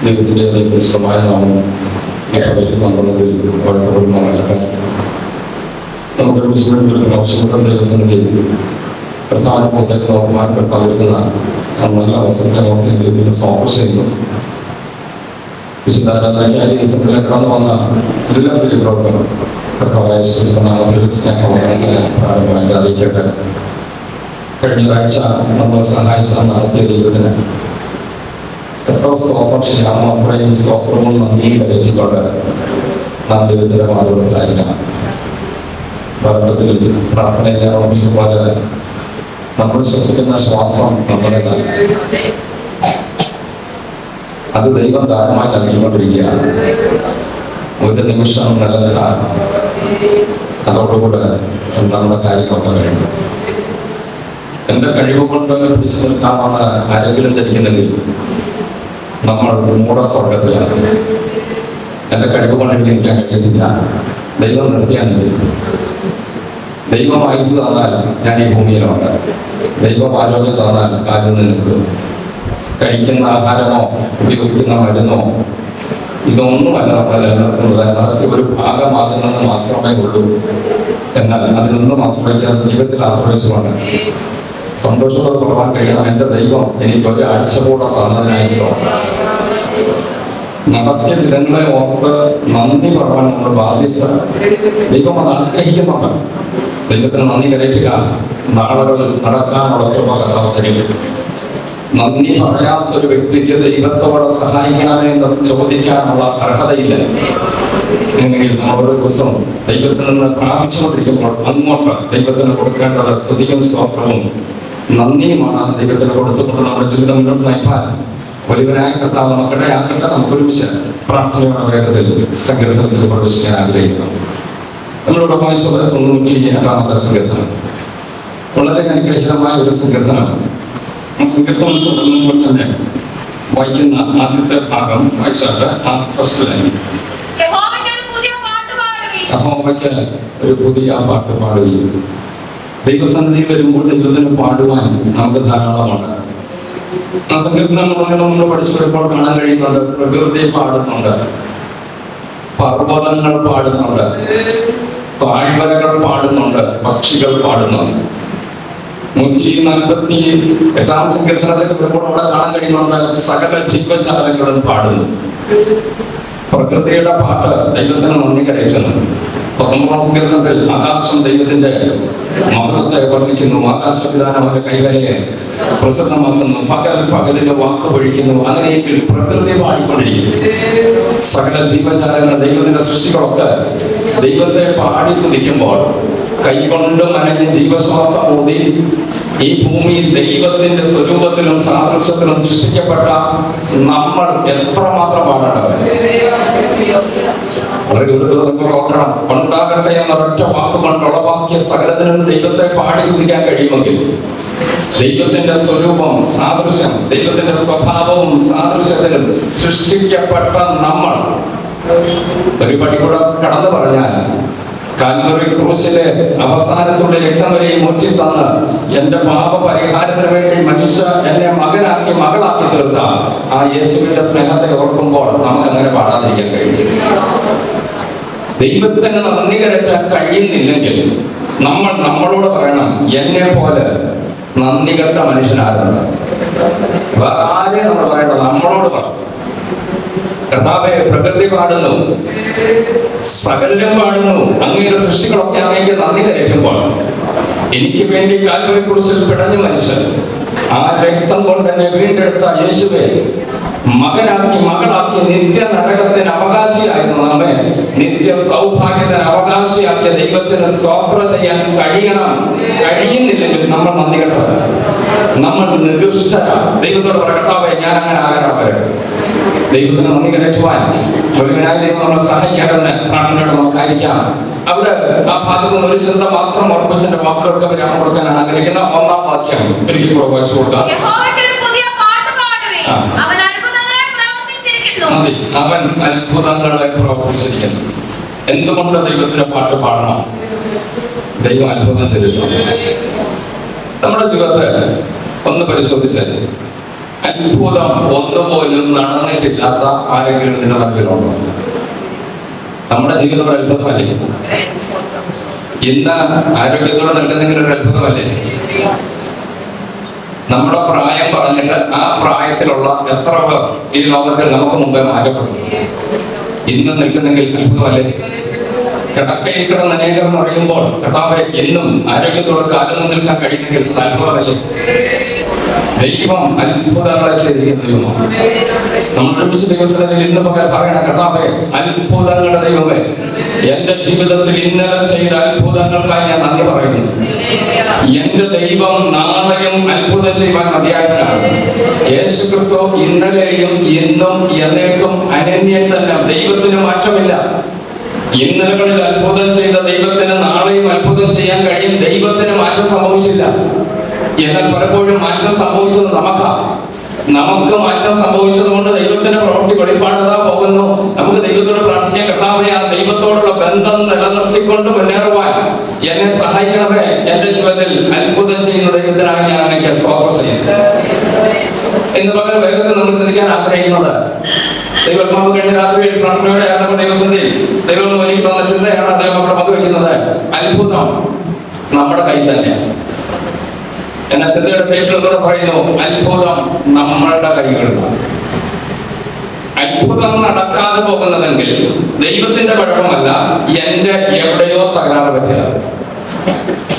ദൈവത്തിൻ്റെ വിശുദ്ധമായ നാമം നടന്നതിൽ വഴക്കപ്പെടുന്നതാകട്ടെ. നമുക്കൊരു വിശുദ്ധ ആവശ്യപ്പെട്ട ദിവസങ്ങളിൽ പ്രധാന ബോധത്തിൽ ബഹുമാനപ്പെട്ടാവുന്ന നല്ല അവസരത്തെ നമുക്ക് ലഭിക്കുന്ന സ്വാഗതം ചെയ്യുന്നു. വിശുദ്ധാരാധനയ്ക്കായി ദിവസങ്ങളിൽ കടന്നു വന്ന എല്ലാ പ്രിയപ്പെട്ടവർക്കും പ്രാരംഭമായി അറിയിക്കട്ടെ. കഴിഞ്ഞ ഒരാഴ്ച നമ്മളെ സഹായിച്ച നടത്തിയ ദൈവത്തിന് എത്ര സ്തോത്രം ചെയ്യാമോ അത്രയും സ്തോത്രവും നന്ദിയും കരുതിക്കൊണ്ട് നാം ദൈവത്തിന്റെ മാർഗത്തിലായിരിക്കണം. ഭരണത്തിൽ പ്രാർത്ഥനയിലെ ഓർമ്മിച്ചതുപോലെ നമ്മൾ ശ്വസിക്കുന്ന ശ്വാസം നമ്മുടേത്, അത് ദൈവം ധാരമായി നൽകിക്കൊണ്ടിരിക്കുകയാണ്. ഒരു നിമിഷം നിലച്ചാൽ അതോടുകൂടെ നമ്മുടെ കാര്യങ്ങളൊക്കെ കഴിഞ്ഞു. എന്റെ കഴിവ് കൊണ്ട് പിടിച്ചു നിൽക്കാമെന്ന് ആരെങ്കിലും ധരിക്കുന്നെങ്കിൽ നമ്മൾ മൂഢസ്വർഗത്തിലാണ്. എന്റെ കഴിവ് കൊണ്ട് എനിക്ക് നിൽക്കാൻ കഴിയത്തില്ല, ദൈവം നിർത്തിയാൽ ദൈവം ആയുസ് തന്നാൽ ഞാൻ ഈ ഭൂമിയിലുണ്ട്, ദൈവം ആരോഗ്യം തന്നാൽ കാലിൽ നിൽക്കും. കഴിക്കുന്ന ആഹാരമോ ഉപയോഗിക്കുന്ന മരുന്നോ ഇതൊന്നുമല്ല നമ്മളെ നിലനിർത്തുന്നത്, അതൊക്കെ ഒരു ഭാഗമാകുന്നത് മാത്രമേ ഉള്ളൂ. എന്നാൽ അതിനൊന്നും ആശ്രയിക്കാതെ ദൈവത്തിൽ ആശ്രയിച്ചുകൊണ്ട് സന്തോഷത്തോടെ പോകാൻ കഴിയണം. എൻ്റെ ദൈവം എനിക്ക് ഒരാഴ്ച കൂടെ തന്നതിനായി നടത്തിയ ദിനങ്ങളെ ഓർത്ത് നന്ദി പറയാൻ നമ്മൾ ബാധ്യസ്ഥ. ദൈവം അത് ആഗ്രഹിക്കുന്നുണ്ട്. ദൈവത്തിന് നന്ദി കരയറ്റുക. നാളുകൾ നടക്കാനുള്ള നന്ദി പറയാത്തൊരു വ്യക്തിക്ക് ദൈവത്തോടെ സഹായിക്കണമേ എന്ന് ചോദിക്കാനുള്ള അർഹതയില്ല. എങ്കിൽ ഓരോ ദിവസവും ദൈവത്തിൽ നിന്ന് പ്രാപിച്ചുകൊണ്ടിരിക്കുമ്പോൾ അങ്ങോട്ട് ദൈവത്തിന് കൊടുക്കേണ്ടത് സ്തുതിയും സ്തോത്രവും നന്ദിയുമാണ്. ദൈവത്തിന് കൊടുത്തുകൊണ്ട് നമ്മുടെ ജീവിതം മുന്നോട്ട് നയിപ്പാൻ വലിയവനായ കർത്താവ് മക്കളെ ആക്കട്ടെ. നമുക്കൊരുമിച്ച് പ്രാർത്ഥനയുടെ വേഗത്തിൽ സങ്കീർത്തനത്തിൽ പ്രവേശിക്കാൻ ആഗ്രഹിക്കുന്നു. നമ്മളുടെ വായിച്ചത് 98-ാമത്തെ സങ്കീർത്തനം. വളരെ അനുഗ്രഹീതമായ ഒരു സങ്കീർത്തനമാണ്. ആ സങ്കീർത്തനം തുടങ്ങുമ്പോൾ തന്നെ വായിക്കുന്ന ആദ്യത്തെ ഭാഗം വായിച്ചാൽ ഫസ്റ്റ് ലൈൻ, യഹോവയ്ക്ക് ഒരു പുതിയ പാട്ട് പാടുകയും. ദൈവസന്നിധി വരുമ്പോൾ ദൈവത്തിന് പാടുവാൻ നമുക്ക് ധാരാളമാണ്. ആ സങ്കീർത്തനങ്ങളൊക്കെ നമ്മൾ പഠിച്ചു വരുമ്പോൾ കാണാൻ കഴിയുന്നുണ്ട്. പ്രകൃതി പാടുന്നുണ്ട്, പർവ്വതങ്ങൾ പാടുന്നുണ്ട്, താഴ്വരകൾ പാടുന്നുണ്ട്, പക്ഷികൾ പാടുന്നുണ്ട്. 148-ാം സങ്കീർത്തനത്തിൽ വരുമ്പോൾ അവിടെ കാണാൻ കഴിയുന്നുണ്ട് സകല ജീവജാലങ്ങളും പാടുന്നു. പ്രകൃതിയുടെ പാട്ട് ദൈവത്തിന് നന്ദി കരയറ്റുന്നു. 19-ാം സങ്കീർത്തനത്തിൽ ആകാശം ദൈവത്തിന്റെ മഹത്വത്തെ വർണ്ണിക്കുന്നു. ആകാശവിധാനം അവരുടെ കൈവരയെ പ്രസിദ്ധമാക്കുന്നു. പകലിന്റെ വാക്ക് പൊഴിക്കുന്നു. അങ്ങനെയെങ്കിൽ പ്രകൃതി പാടിക്കൊണ്ടിരിക്കുന്നു. സകല ജീവജാലങ്ങൾ ദൈവത്തിന്റെ സൃഷ്ടികളൊക്കെ ദൈവത്തെ പാടി സ്തുതിക്കുമ്പോൾ കൈകൊണ്ട് മനഞ്ഞ് ജീവശ്വാസം ഊതി ഈ ഭൂമിയിൽ ദൈവത്തിന്റെ സ്വരൂപത്തിലും സാദൃശ്യത്തിലും സൃഷ്ടിക്കപ്പെട്ട നമ്മൾ എത്രമാത്രം പാടേണ്ടത്. വളരെ ഓർക്കണം. ഉണ്ടാകട്ടെ എന്നൊരൊറ്റ വാക്കുകൊണ്ട് ഉളവാക്കിയ സകലത്തിനും ദൈവത്തെ പാടി സ്തുതിക്കാൻ കഴിയുമെങ്കിൽ ദൈവത്തിന്റെ സ്വരൂപം സാദൃശ്യം ദൈവത്തിന്റെ സ്വഭാവവും സാദൃശ്യത്തിലും സൃഷ്ടിക്കപ്പെട്ട നമ്മൾ ഒരു പടി കൂടെ കടന്നു പറഞ്ഞാൽ കാൽവറി ക്രൂശിലെ അവസാനത്തുള്ള രക്തം വരെയും മുറ്റിത്തന്ന് എന്റെ പാപ പരിഹാരത്തിന് വേണ്ടി മനുഷ്യ എന്നെ മകനാക്കി മകളാക്കി തീർത്ത ആ യേശുവിന്റെ സ്നേഹത്തെ ഓർക്കുമ്പോൾ നമുക്ക് അങ്ങനെ പാടാതിരിക്കാൻ കഴിയും. ദൈവത്തിന് നന്ദി കരറ്റാൻ കഴിയുന്നില്ലെങ്കിൽ നമ്മൾ നമ്മളോട് പറയണം, എന്നെ പോലെ നന്ദി കെട്ട മനുഷ്യനാരുണ്ട്. വേറെ ആരെയും നമ്മൾ പറയണം, നമ്മളോട് പറയണം. കർത്താവേ, പ്രകൃതി പാടുന്നു, സകലം പാടുന്നു, അങ്ങയുടെ സൃഷ്ടികളൊക്കെ അങ്ങേക്ക് നന്ദി കരറ്റുമ്പോൾ എനിക്ക് വേണ്ടി കാൽവരി ക്രൂശിൽ പിടഞ്ഞ മനുഷ്യൻ ആ രക്തം കൊണ്ട് എന്നെ വീണ്ടെടുത്ത യേശുവെ മകനാക്കി മകളാക്കി നിത്യ നരകത്തിന് അവകാശിയായിരുന്നു നമ്മെ നിത്യ സൗഭാഗ്യത്തിന് അവകാശിയാക്കിയ ദൈവത്തിന് സ്തോത്രം ചെയ്യാൻ കഴിയുന്നില്ലെങ്കിൽ നമ്മൾ നന്ദി കെട്ടവരാ, നമ്മൾ നികൃഷ്ടരാ. ദൈവത്തോട് കർത്താവേ, ഞാൻ അങ്ങനെ ആകാൻ ദൈവത്തിന് നന്ദി കരറ്റുവാൻ ഒരുവിനായ ദൈവം നമ്മളെ സഹായിക്കേണ്ടതിന് പ്രാർത്ഥനയോട് നമുക്കായിരിക്കാം. അവിടെ ആ ഭാഗത്ത് നിന്ന് ഒരു ചിന്ത മാത്രം ഉറപ്പിച്ചെന്റെ വാക്കുകൾക്ക് വിരാമം കൊടുക്കാനാണ് ആഗ്രഹിക്കുന്ന 1-ാം വാക്യം ഒരിക്കൽ വായിച്ചു കൊടുക്കാം. അവൻ അത്ഭുതങ്ങളെ പ്രവർത്തിച്ചിരിക്കുന്നു. എന്തുകൊണ്ട് ദൈവത്തിന്റെ പാട്ട് പാടണം? ദൈവം അത്ഭുതം തരുന്നു. നമ്മുടെ ജീവിതത്തെ ഒന്ന് പരിശോധിച്ചാൽ അത്ഭുതം ഒന്നുപോലും നടന്നിട്ടില്ലാത്ത ആരെങ്കിലും ഇതിന്റെ നടുവിലുണ്ടോ? നമ്മുടെ ജീവിതം ഒരു അത്ഭുതമല്ലേ? ഇന്ന് ആരോഗ്യത്തോടെ നിൽക്കുന്നെങ്കിൽ ഒരു അത്ഭുതമല്ലേ? നമ്മുടെ പ്രായം പറഞ്ഞിട്ട് ആ പ്രായത്തിലുള്ള എത്ര പേർ ഈ ലോകത്തിൽ നമുക്ക് മുമ്പേ മാറ്റപ്പെടും? ഇന്ന് നിൽക്കുന്നെങ്കിൽ അത്ഭുതമല്ലേ? കിടക്കയിൽ കിടന്ന് അനേകം അറിയുമ്പോൾ കർത്താവേ എന്നും ആരോഗ്യത്തോടെ കാലം നിൽക്കാൻ കഴിയുന്നെങ്കിൽ അത്ഭുതമല്ലേ? ദൈവം അത്ഭുതങ്ങളെ ചെയ്തിരിക്കുന്ന ദൈവമാണ്. നമ്മുടെ ദിവസത്തിൽ ഇന്ന് പറയണ കർത്താവേ അത്ഭുതങ്ങളുടെ ദൈവമേ, എന്റെ ജീവിതത്തിൽ ഇന്നലെ ചെയ്ത അത്ഭുതങ്ങൾക്കായി ഞാൻ നന്ദി പറയുന്നു. എന്റെ ദൈവം നാളെയും അത്ഭുതം ചെയ്യുവാൻ മതിയായവനാണ്. യേശുക്രിസ്തു ഇന്നലെയും ഇന്നും എന്നേക്കും അനന്യൻ തന്നെ. ദൈവത്തിന് മാറ്റമില്ല. ഇന്നലകളിൽ അത്ഭുതം ചെയ്ത ദൈവത്തിന് നാളെയും അത്ഭുതം ചെയ്യാൻ കഴിയും. ദൈവത്തിന് മാറ്റം സംഭവിച്ചില്ല. എന്നാൽ പലപ്പോഴും മാറ്റം സംഭവിച്ചത് നമുക്ക് മാറ്റം സംഭവിച്ചത് കൊണ്ട് ദൈവത്തിന്റെ പ്രവൃത്തി വെളിപ്പാടാ പോകുന്നു. നമുക്ക് ദൈവത്തോട് പ്രാർത്ഥിക്കാൻ, കർത്താവേ ആ ദൈവത്തോടുള്ള ബന്ധം നിലനിർത്തിക്കൊണ്ട് മുന്നേറുവാൻ എന്നെ സഹായിക്കണമേ. എന്റെ ജീവിതത്തിൽ അത്ഭുതം ചെയ്യുന്ന ദൈവത്തിനാണ് ഞാൻ എനിക്ക് സ്തോത്രം ചെയ്യുന്നത്. ഇന്ന് പകരം വേഗത്തിൽ നമ്മൾ ചിന്തിക്കാൻ ആഗ്രഹിക്കുന്നത്, ദൈവമാവ് കഴിഞ്ഞ രാത്രി പ്രാർത്ഥനയോടെ നമ്മുടെ ദൈവസന്ധി ദൈവം എനിക്ക് തന്ന ചിന്തയാണ് അദ്ദേഹം അവിടെ പങ്കുവെക്കുന്നത്. അത്ഭുതം നമ്മുടെ കയ്യിൽ തന്നെയാണ്. എന്ന ചിന്തയുടെ പേരിലൂടെ പറയുന്നു, അത്ഭുതം നമ്മളുടെ കൈകളിലാണ്. അത്ഭുതം നടക്കാതെ പോകുന്നതെങ്കിൽ ദൈവത്തിന്റെ കുഴപ്പമല്ല, എന്റെ എവിടെയോ തകരാറ് പറ്റില്ല.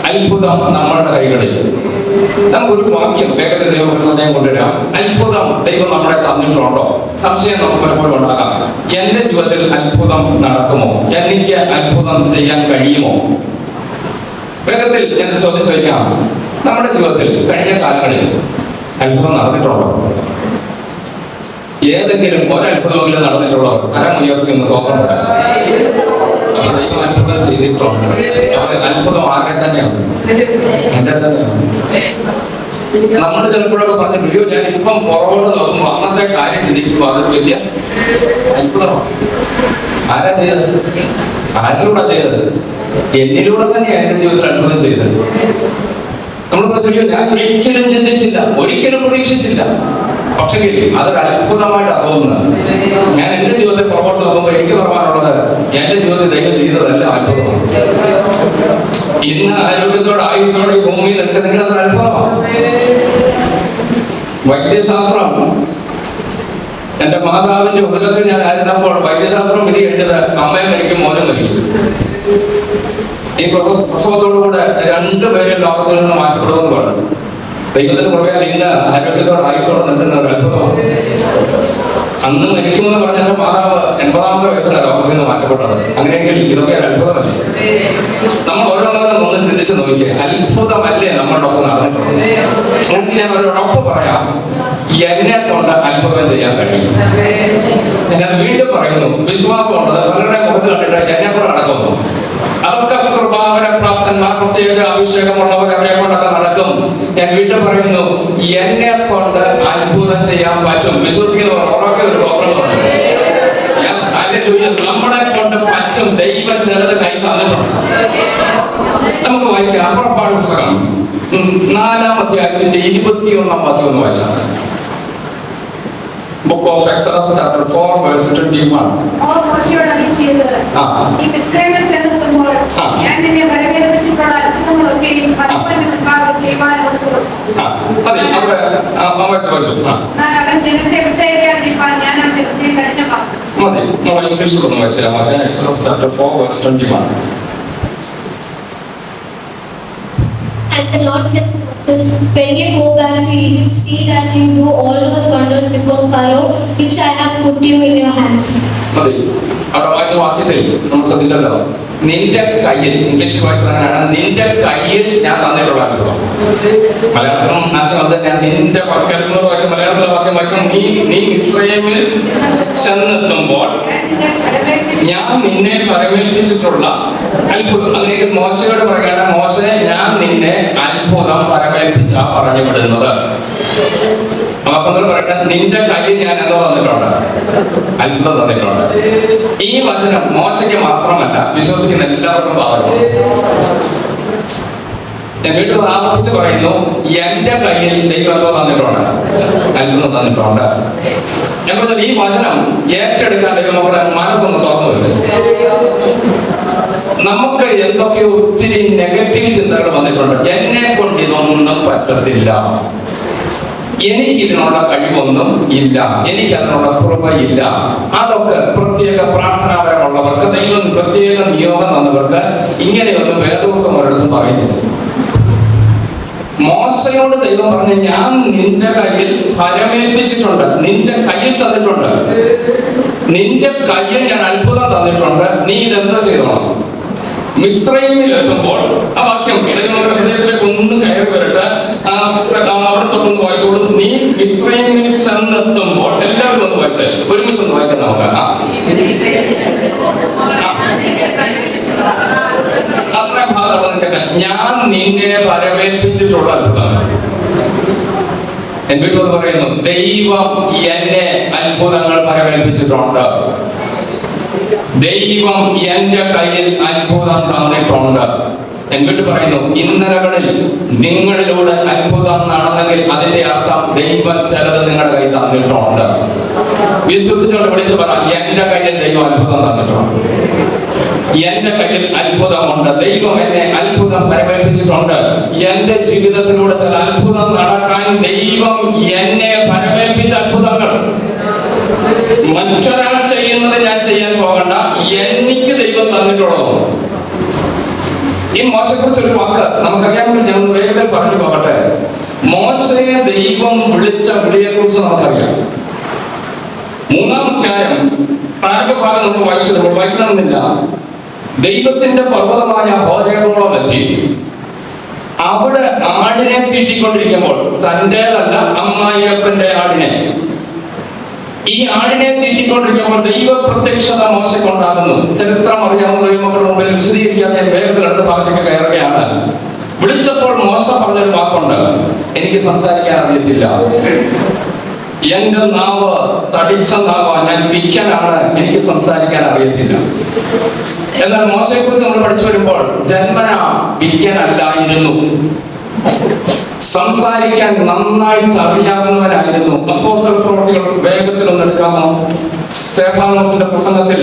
അത്ഭുതം നമ്മളുടെ കൈകളിൽ. നമുക്കൊരു വാക്യം വേഗത്തിൽ ദൈവപ്രസാദം കൊണ്ടുവരാം. അത്ഭുതം ദൈവം നമ്മളെ തന്നിട്ടുണ്ടോ? സംശയം നമുക്ക് പലപ്പോഴും ഉണ്ടാകാം. എന്റെ ജീവിതത്തിൽ അത്ഭുതം നടക്കുമോ? എനിക്ക് അത്ഭുതം ചെയ്യാൻ കഴിയുമോ? വേഗത്തിൽ ഞാൻ ചോദ്യം ചോദിക്കാം. നമ്മുടെ ജീവിതത്തിൽ കഴിഞ്ഞ കാലങ്ങളിൽ അത്ഭുതം നടന്നിട്ടുണ്ടോ? ഏതെങ്കിലും ഒരത്ഭുതമെങ്കിലും നടന്നിട്ടുള്ളവർ കരം ഉയർത്തുന്ന സ്വന്തം ദൈവം അത്ഭുതം ചെയ്തിട്ടുണ്ട്. അത്ഭുതം ആരുടെ തന്നെയാണ്? എന്റെ തന്നെയാണ്. നമ്മൾ ചിലപ്പോഴൊക്കെ പറഞ്ഞിട്ടോ, ഞാൻ ഇപ്പം പുറകോട്ട് നോക്കുമ്പോൾ അന്നത്തെ കാര്യം ചിന്തിക്കുമ്പോൾ അതൊരു വലിയ അത്ഭുതമാണ്. ആരാ ചെയ്തത്? ആരിലൂടെ ചെയ്തത്? എന്നിലൂടെ തന്നെയാണ് എന്റെ ജീവിതത്തിൽ അത്ഭുതം ചെയ്തത്. നമ്മൾ പറഞ്ഞു, ഞാൻ ഒരിക്കലും ചിന്തിച്ചില്ല, ഒരിക്കലും പ്രതീക്ഷിച്ചില്ല. പക്ഷേ അതൊരു അത്ഭുതമായിട്ട് തോന്നുന്നത്. ഞാൻ എന്റെ ജീവിതത്തിൽ പുറകോട്ട് നോക്കുമ്പോൾ എനിക്ക് പറയാനുള്ളത്, എന്റെ ജീവിതത്തിൽ ദൈവം ചെയ്തതല്ല അത്ഭുതമാണ്. ഇന്ന് ആരോഗ്യത്തോടെ ആയുസോടെ ഈ ഭൂമിയിൽ നിൽക്കുന്നെങ്കിൽ അതൊരു അത്ഭുതമാണ്. വൈദ്യശാസ്ത്രം, എന്റെ മാതാവിന്റെ ഉദരത്തിൽ ഞാൻ ആയിരുന്നപ്പോൾ വൈദ്യശാസ്ത്രം വിധി കഴിഞ്ഞത് അമ്മയെ മരിക്കും മോനും മരിക്കും. ഈ പ്രസവത്തോടുകൂടെ രണ്ടുപേരും ലോകത്തിൽ നിന്ന് മാറ്റപ്പെടുമെന്ന് പറഞ്ഞു. ദൈവത്തിന് പറയാൻ ഇന്ന് ആരോഗ്യത്തോടെ ആയുസോടെ നിൽക്കുന്ന ഒരു അത്ഭുതമാണ്. അന്ന് മരിക്കുമെന്ന് പറഞ്ഞ എന്റെ മാതാവ് 80-ാമത്തെ വയസ്സിലാണ് ലോകത്തിൽ നിന്ന് മാറ്റപ്പെട്ടത്. അങ്ങനെയെങ്കിൽ ഇതൊക്കെ ഒരു അത്ഭുതമല്ലേ? നമ്മൾ ഓരോന്നോരോന്നും ഒന്ന് ചിന്തിച്ച് നോക്കിയേ. അത്ഭുതമല്ലേ നമ്മളുടെ ഒപ്പം നടന്നിട്ടുള്ളത്? ഞാൻ ഒരു ഉറപ്പ് പറയാം, എന്നെ കൊണ്ട് അത്ഭുതം ചെയ്യാൻ കഴിയും. ഞാൻ വീണ്ടും പറയുന്നു, വിശ്വാസമുള്ളത് പലരുടെ മുഖത്ത് കണ്ടിട്ട് എന്നെ കൊണ്ട് നടക്കുന്നു. അതൊക്കെ കൃപാവരപ്രാപ്തന്മാർ, പ്രത്യേക അഭിഷേകമുള്ളവർ, അവരെ കൊണ്ടൊക്കെ നടക്കും. ഞാൻ വീണ്ടും പറയുന്നു, എന്നെ കൊണ്ട് അത്ഭുതം ചെയ്യാൻ പറ്റും. വിശ്വസിക്കുന്നവർ ഉറക്കെ ഒരു പ്രോബ്ലം ഉണ്ട്. നമ്മളെ കൊണ്ട് പറ്റും. ദൈവം ചിലത് കൈ തന്നിട്ടുണ്ട്. നമുക്ക് വായിക്കാം. പുറപ്പാട് പുസ്തകം 4-ാം അധ്യായത്തിന്റെ 21-ാം വാക്യം വായിച്ചാൽ. Book of Exodus chapter 4 verse 21. Exodus chapter 4 verse 21. And the Lord said to Moses, when you go back to Egypt, see that you do all those wonders before Pharaoh, which I have put you in your hands. അവിടെ വായിച്ച വാക്യത്തിൽ നമ്മൾ ശ്രദ്ധിച്ചല്ലോ, നിന്റെ കയ്യിൽ, English വായിച്ചതാണ്, നിന്റെ കയ്യിൽ ഞാൻ തന്നിട്ടുള്ള അത്ഭുതം. മലയാളത്തിലും ആശയം ഞാൻ നിന്റെ പക്കൽ വായിച്ച മലയാളത്തിലെ വാക്യം വായിക്കും, നീ ഇസ്രായേലിൽ ചെന്നെത്തുമ്പോൾ ഞാൻ നിന്നെ പരമേൽപ്പിച്ചിട്ടുള്ള അത്ഭുതം. അതിലേക്ക് മോശയോട് പറയണം, മോശെ ഞാൻ നിന്നെ അത്ഭുതം പരമേൽപ്പിച്ച പറഞ്ഞു വിടുന്നത്. പറയട്ടെ, നിന്റെ കയ്യിൽ ഞാൻ എന്തോ തന്നിട്ടുണ്ട്, അത്ഭുതം തന്നിട്ടുണ്ട്. ഈ വചനം മോശയ്ക്ക് മാത്രമല്ല, വിശ്വസിക്കുന്ന എല്ലാവർക്കും ബാധകമാണ്. ഞാൻ വീണ്ടും ആവർത്തിച്ച് പറയുന്നു, എന്റെ കയ്യിൽ ദൈവം എന്തോ തന്നിട്ടുണ്ട്, അത്ഭുതം തന്നിട്ടുണ്ട്. ഞാൻ പറഞ്ഞത് ഈ വചനം ഏറ്റെടുക്കാൻ നമ്മുടെ മനസ്സൊന്ന് തുറന്നു വെച്ചു. നമുക്ക് എന്തൊക്കെ ഒത്തിരി നെഗറ്റീവ് ചിന്തകൾ വന്നിട്ടുണ്ട്. എന്നെ കൊണ്ട് ഇതൊന്നും പറ്റത്തില്ല, എനിക്കിതിനുള്ള കഴിവൊന്നും ഇല്ല, എനിക്കതിനുള്ള കൃപയില്ല. അതൊക്കെ പ്രത്യേക പ്രാർത്ഥനാപരമുള്ളവർക്ക്, ദൈവം പ്രത്യേക നിയോഗം തന്നവർക്ക് ഇങ്ങനെയൊന്നും വേദോസം ഒരിടത്തും പറയുന്നില്ല. മോശയോട് ദൈവം പറഞ്ഞു, ഞാൻ നിന്റെ കയ്യിൽ ഫലമേൽപ്പിച്ചിട്ടുണ്ട്, നിന്റെ കയ്യിൽ തന്നിട്ടുണ്ട്, നിന്റെ കയ്യിൽ ഞാൻ അത്ഭുതം തന്നിട്ടുണ്ട്, നീ ഇതെന്താ ചെയ്തോളാം. മിസ്രൈമിൽ എത്തുമ്പോൾ ആ വാക്യം നമ്മുടെ ഹൃദയത്തിലേക്ക് ഒന്ന് കയറി വരട്ടെ, അവിടെ തൊട്ടൊന്ന് വായിച്ചോളൂ. നീ മിസ്രൈമിൽ ചെന്നെത്തുമ്പോൾ, എല്ലാവരും ഒന്ന് വായിച്ചേ, ഒരുമിച്ച് ഒന്ന് വായിക്കാം നമുക്ക്. അത്ര ഭാഗം കേട്ടെ, ഞാൻ നിന്നെ വരവേൽപ്പിച്ചിട്ടുള്ള അത്ഭുതം. എന്നിട്ട് പറയുന്നു, ദൈവം എന്നെ അത്ഭുതങ്ങൾ വരവേൽപ്പിച്ചിട്ടുണ്ട്, ദൈവം എന്റെ കയ്യിൽ അത്ഭുതം തന്നിട്ടുണ്ട്. എന്നിട്ട് പറയുന്നു, ഇന്നലകളിൽ നിങ്ങളിലൂടെ അത്ഭുതം നടന്നെങ്കിൽ അതിന്റെ അർത്ഥം ദൈവം ചിലത് നിങ്ങളുടെ കയ്യിൽ തന്നിട്ടുണ്ട്. വിശുദ്ധിയോട് വിളിച്ചു പറ, എന്റെ കയ്യിൽ ദൈവം അത്ഭുതം തന്നിട്ടുണ്ട്, എന്റെ കയ്യിൽ അത്ഭുതമുണ്ട്, ദൈവം എന്നെ അത്ഭുതം പരമേൽപ്പിച്ചിട്ടുണ്ട്. എന്റെ ജീവിതത്തിലൂടെ ചില അത്ഭുതം നടക്കാൻ ദൈവം എന്നെ പരമേൽപ്പിച്ച അത്ഭുതങ്ങൾ മറ്റൊരാൾ ചെയ്യുന്നത് ഞാൻ ചെയ്യാൻ പോകണ്ട, എനിക്ക് ദൈവം തന്നിട്ടുള്ളൂ. ഈ മോശയെക്കുറിച്ച് ഒരു വാക്ക് നമുക്കറിയാമെങ്കിൽ ഞാൻ വേഗത്തിൽ പറഞ്ഞു പോകട്ടെ. മോശയെ ദൈവം വിളിച്ച വിളിയെ കുറിച്ച് നമുക്കറിയാം. 3-ാം അധ്യായം പ്രാരംഭഭാഗം നമുക്ക് വായിച്ചു വരുമ്പോൾ വായിക്കണമെന്നില്ല. ദൈവത്തിന്റെ പർവ്വതമായ ഹോരേബോളം എത്തി. അവിടെ ആടിനെ തീറ്റിക്കൊണ്ടിരിക്കുമ്പോൾ, തന്റേതല്ല അമ്മായിയപ്പന്റെ ആടിനെ, ഈ ആടിനെ തീറ്റിക്കൊണ്ടിരിക്കുമ്പോൾ ദൈവ പ്രത്യക്ഷത മോശക്കൊണ്ടാകുന്നു. ചരിത്രം അറിയാവുന്ന ദൈവങ്ങളുടെ മുമ്പിൽ വിശദീകരിക്കാതെ വേഗത്തിൽ അടുത്ത ഭാഗത്തേക്ക് കയറുകയാണ്. വിളിച്ചപ്പോൾ മോശ പറഞ്ഞൊരു വാക്കുണ്ട്, എനിക്ക് സംസാരിക്കാൻ അറിയത്തില്ല, എന്റെ നാവ് തടിച്ച നാവ്, ഞാൻ വിക്കനാണ്, എനിക്ക് സംസാരിക്കാൻ അറിയത്തില്ല. എന്നാൽ മോശയെ കുറിച്ച് നമ്മൾ പഠിച്ചു വരുമ്പോൾ ജന്മനാ വിക്കനല്ലായിരുന്നു, സംസാരിക്കാൻ നന്നായിട്ട് അറിയാവുന്നവരായിരുന്നു. അപ്പോസ്തല പ്രവൃത്തികൾ വേഗത്തിൽ ഒന്ന് എടുക്കാമോ? സ്തെഫാനോസിന്റെ പ്രസംഗത്തിൽ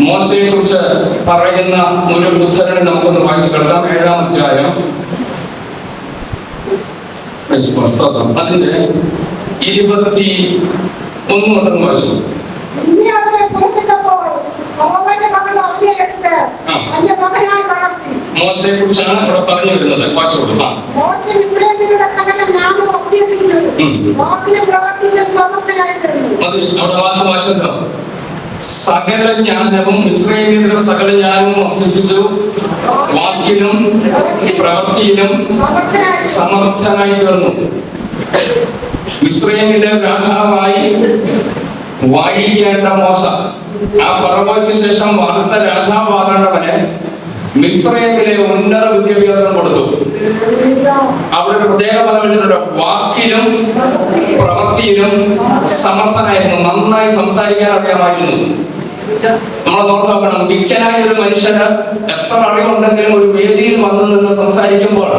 മോശയെ കുറിച്ച് പറയുന്ന ഒരു ഉദ്ധരണി നമുക്കൊന്ന് വായിച്ചു കേൾക്കാം. 7-ാം അധ്യായം അതിന്റെ 21 തൊട്ടൊന്ന് വായിച്ചു. മോശയെ കുറിച്ചാണ് ഇവിടെ പറഞ്ഞു വരുന്നത്. വായിച്ചു കൊടുക്കാം. അവിടെ വാക്ക് വായിച്ചല്ലോ, സകല ജ്ഞാനവും ഇസ്രായേലിന്റെ സകല ജ്ഞാനവും അഭ്യസിച്ചു, വാക്കിലും പ്രവൃത്തിയിലും സമർത്ഥനായി തീർന്നു. ഇസ്രായേലിന്റെ രാജാവായി വാഴിക്കേണ്ട മോശ, ആ ഫറവോയ്ക്ക് ശേഷം അടുത്ത രാജാവാകേണ്ടവന് മിസ്രൈമിലെ ഉന്നത വിദ്യാഭ്യാസം കൊടുത്തു. അവിടെ പ്രത്യേക പദവികളുടെ വാക്കിലും പ്രവൃത്തിയിലും സമർത്ഥനായിരുന്നു, നന്നായി സംസാരിക്കാൻ അറിയാമായിരുന്നു. നമ്മൾ നോക്കണം, വിക്കനായ ഒരു മനുഷ്യന് എത്ര അറിവുണ്ടെങ്കിലും ഒരു വേദിയിൽ വന്നു നിന്ന് സംസാരിക്കുമ്പോൾ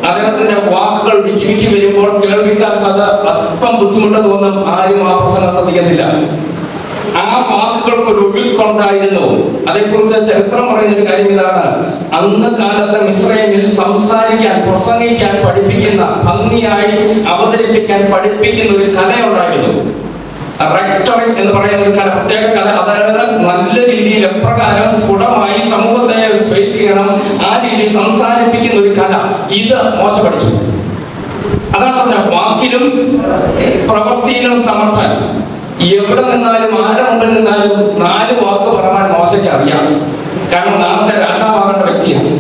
അദ്ദേഹത്തിന്റെ വാക്കുകൾ വിക്കി വരുമ്പോൾ കേൾവിക്കാർക്ക് അത് അല്പം ബുദ്ധിമുട്ട് തോന്നും. ആരും ആ പ്രസംഗം ശ്രദ്ധിക്കത്തില്ല. ആ വാക്കുകൾക്ക് ഒരു ഒഴുക്കുണ്ടായിരുന്നു. അതേക്കുറിച്ച് ചരിത്രം പറയുന്ന ഒരു കാര്യം ഇതാണ്, അന്ന് കാലത്ത് മിസ്രൈമിൽ സംസാരിക്കാൻ, പ്രസംഗിക്കാൻ പഠിപ്പിക്കുന്ന, ഭംഗിയായി അവതരിപ്പിക്കാൻ പഠിപ്പിക്കുന്ന ഒരു കലയുണ്ടായിരുന്നു. റെക്ടറിംഗ് എന്ന് പറയുന്ന ഒരു കല, പ്രത്യേക കല. അതായത് നല്ല രീതിയിൽ എപ്രകാരം സ്ഫുടമായി സമൂഹത്തെ സ്പേസ് ചെയ്യണം, ആ രീതിയിൽ സംസാരിപ്പിക്കുന്ന ഒരു കല. ഇത് മോശ പഠിച്ചു. അതാണ് പറഞ്ഞ വാക്കിലും പ്രവൃത്തിയിലും സമർത്ഥൻ. എവിടെ നിന്നാലും ആരുടെ മുമ്പിൽ നിന്നാലും 4 വാക്ക് പറയാൻ മോശയ്ക്ക് അറിയാം. കാരണം നാളത്തെ രാജാവാകേണ്ട വ്യക്തിയാണ്.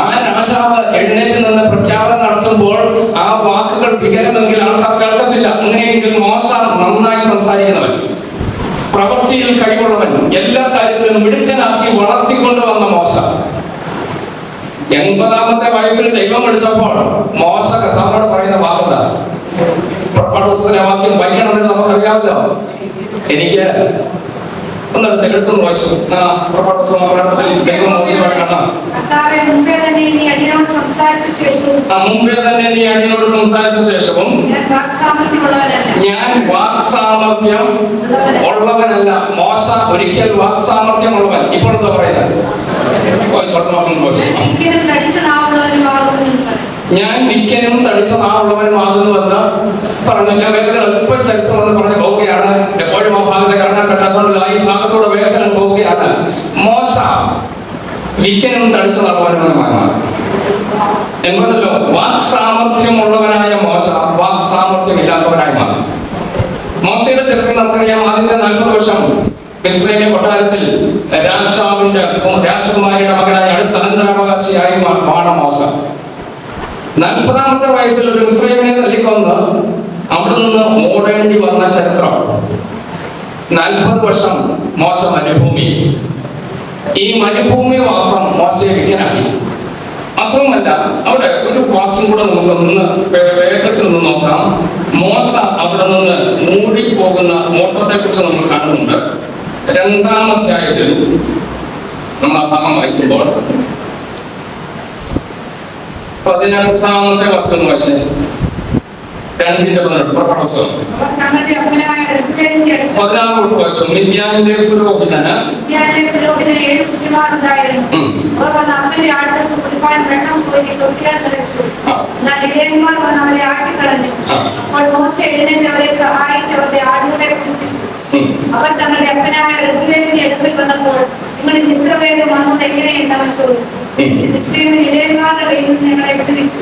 ആ രാജാവ് എഴുന്നേറ്റ് നിന്ന് പ്രഖ്യാപനം നടത്തുമ്പോൾ ആ വാക്കുകൾ വികലമെങ്കിൽ ആൾക്കാർ കേൾക്കത്തില്ല. അങ്ങനെയെങ്കിൽ മോശ നന്നായി സംസാരിക്കുന്നവൻ, പ്രവൃത്തിയിൽ കഴിവുള്ളവൻ, എല്ലാ കാര്യത്തിലും മിടുക്കനാക്കി വളർത്തിക്കൊണ്ട് വന്ന മോശ. 80-ാമത്തെ വയസ്സിൽ ദൈവം വിളിച്ചപ്പോൾ മോശ കർത്താവിനോട് പറയുന്ന വാക്കുണ്ട്. പുറപ്പാട് പുസ്തകത്തിലെ വാക്യം വായിക്കണമെന്ന് നമുക്കറിയാമല്ലോ. എനിക്ക് ഒന്നെടുത്ത് എടുത്തൊന്ന് വായിച്ചു. പുറപ്പാട് പുസ്തകം ദൈവം മോശയോട് കാണാം. മുമ്പേ തന്നെ നീ അടിയനോട് സംസാരിച്ച ശേഷവും ഞാൻ വാക്സാമർത്ഥ്യം ഉള്ളവനല്ല. മോശ ഒരിക്കൽ വാക്സാമർത്ഥ്യമുള്ളവൻ. ഇപ്പോൾ എന്താ പറയുന്നത്? ഞാൻ നിത്യനും തടിച്ച നാളുള്ളവനുമാകുന്നുവെന്ന് പറഞ്ഞു. ഞാൻ വേഗത്തിൽ അല്പം ചരിത്രമെന്ന് പറഞ്ഞ് പോവുകയാണ്. എപ്പോഴും ആ ഭാഗത്തെ കാണാൻ പറ്റാത്തതുകൊണ്ട് ഈ ഭാഗത്തോടെ വേഗത്തിൽ പോവുകയാണ്. മോശ നിത്യനും തടിച്ച നാളുള്ളവനുമാണ് എന്നല്ലോ. വാക്സാമർത്ഥ്യമുള്ളവനായ മോശ വാക്സാമർത്ഥ്യമില്ലാത്തവനായി മാറി. മോശയുടെ ചരിത്രം നമുക്കറിയാം. ആദ്യത്തെ 40 വർഷം മിസ്രൈമിലെ കൊട്ടാരത്തിൽ രാജകുമാരിയുടെ മകനായ അടുത്ത അനന്തരാവകാശിയായി വാണ മോശ. 40-ാമത്തെ വയസ്സിൽ ഒരു മിസ്രൈമിനെ തല്ലിക്കൊന്ന് അവിടെ നിന്ന് ഓടേണ്ടി വന്ന ചരിത്രം. 40 വർഷം മോശ മരുഭൂമി. ഈ മരുഭൂമി വാസം മോശയെ വിജ്ഞനാക്കി. മാത്രമല്ല, അവിടെ ഒരു വാക്യം കൂടെ നമുക്കൊന്ന് വേഗത്തിൽ നിന്ന് നോക്കാം. മോശ അവിടെ നിന്ന് മൂടിപ്പോകുന്ന ഓട്ടത്തെ കുറിച്ച് നമ്മൾ കാണുന്നുണ്ട്. 2-ാം അധ്യായത്തിൽ നമ്മൾ ആ ഭാഗം വായിക്കുമ്പോൾ 18-ാമത്തെ വാക്യം വായിച്ചേ. 2:18 പുറപ്പാട് 16 വായിച്ചു. മിദ്യാനിലെ പുരോഹിതന് 7 ചുറ്റുമാറുണ്ടായിരുന്നു. അപ്പന്റെ ആടുകൾക്ക് കുടിപ്പാൻ വെള്ളം പോയി തൊട്ടിയാൽ നിറച്ചു. എന്നാൽ ഇടയന്മാർ വന്ന് അവരെ ആട്ടിക്കളഞ്ഞു. അപ്പോൾ മോശ എഴുന്നേറ്റ് അവരെ സഹായിച്ചവരുടെ ആടുകളെ കുടിപ്പിച്ചു. അവർ തങ്ങളുടെ അപ്പനായ ഋതുവേലിന്റെ അടുക്കൽ വന്നപ്പോൾ നിങ്ങൾ ഇത്ര വേഗം വന്നത് എങ്ങനെയെന്ന് അവൻ ചോദിച്ചു. ഇടയന്മാരുടെ കയ്യിൽ നിന്ന് ഞങ്ങളെ വിടുവിച്ചു.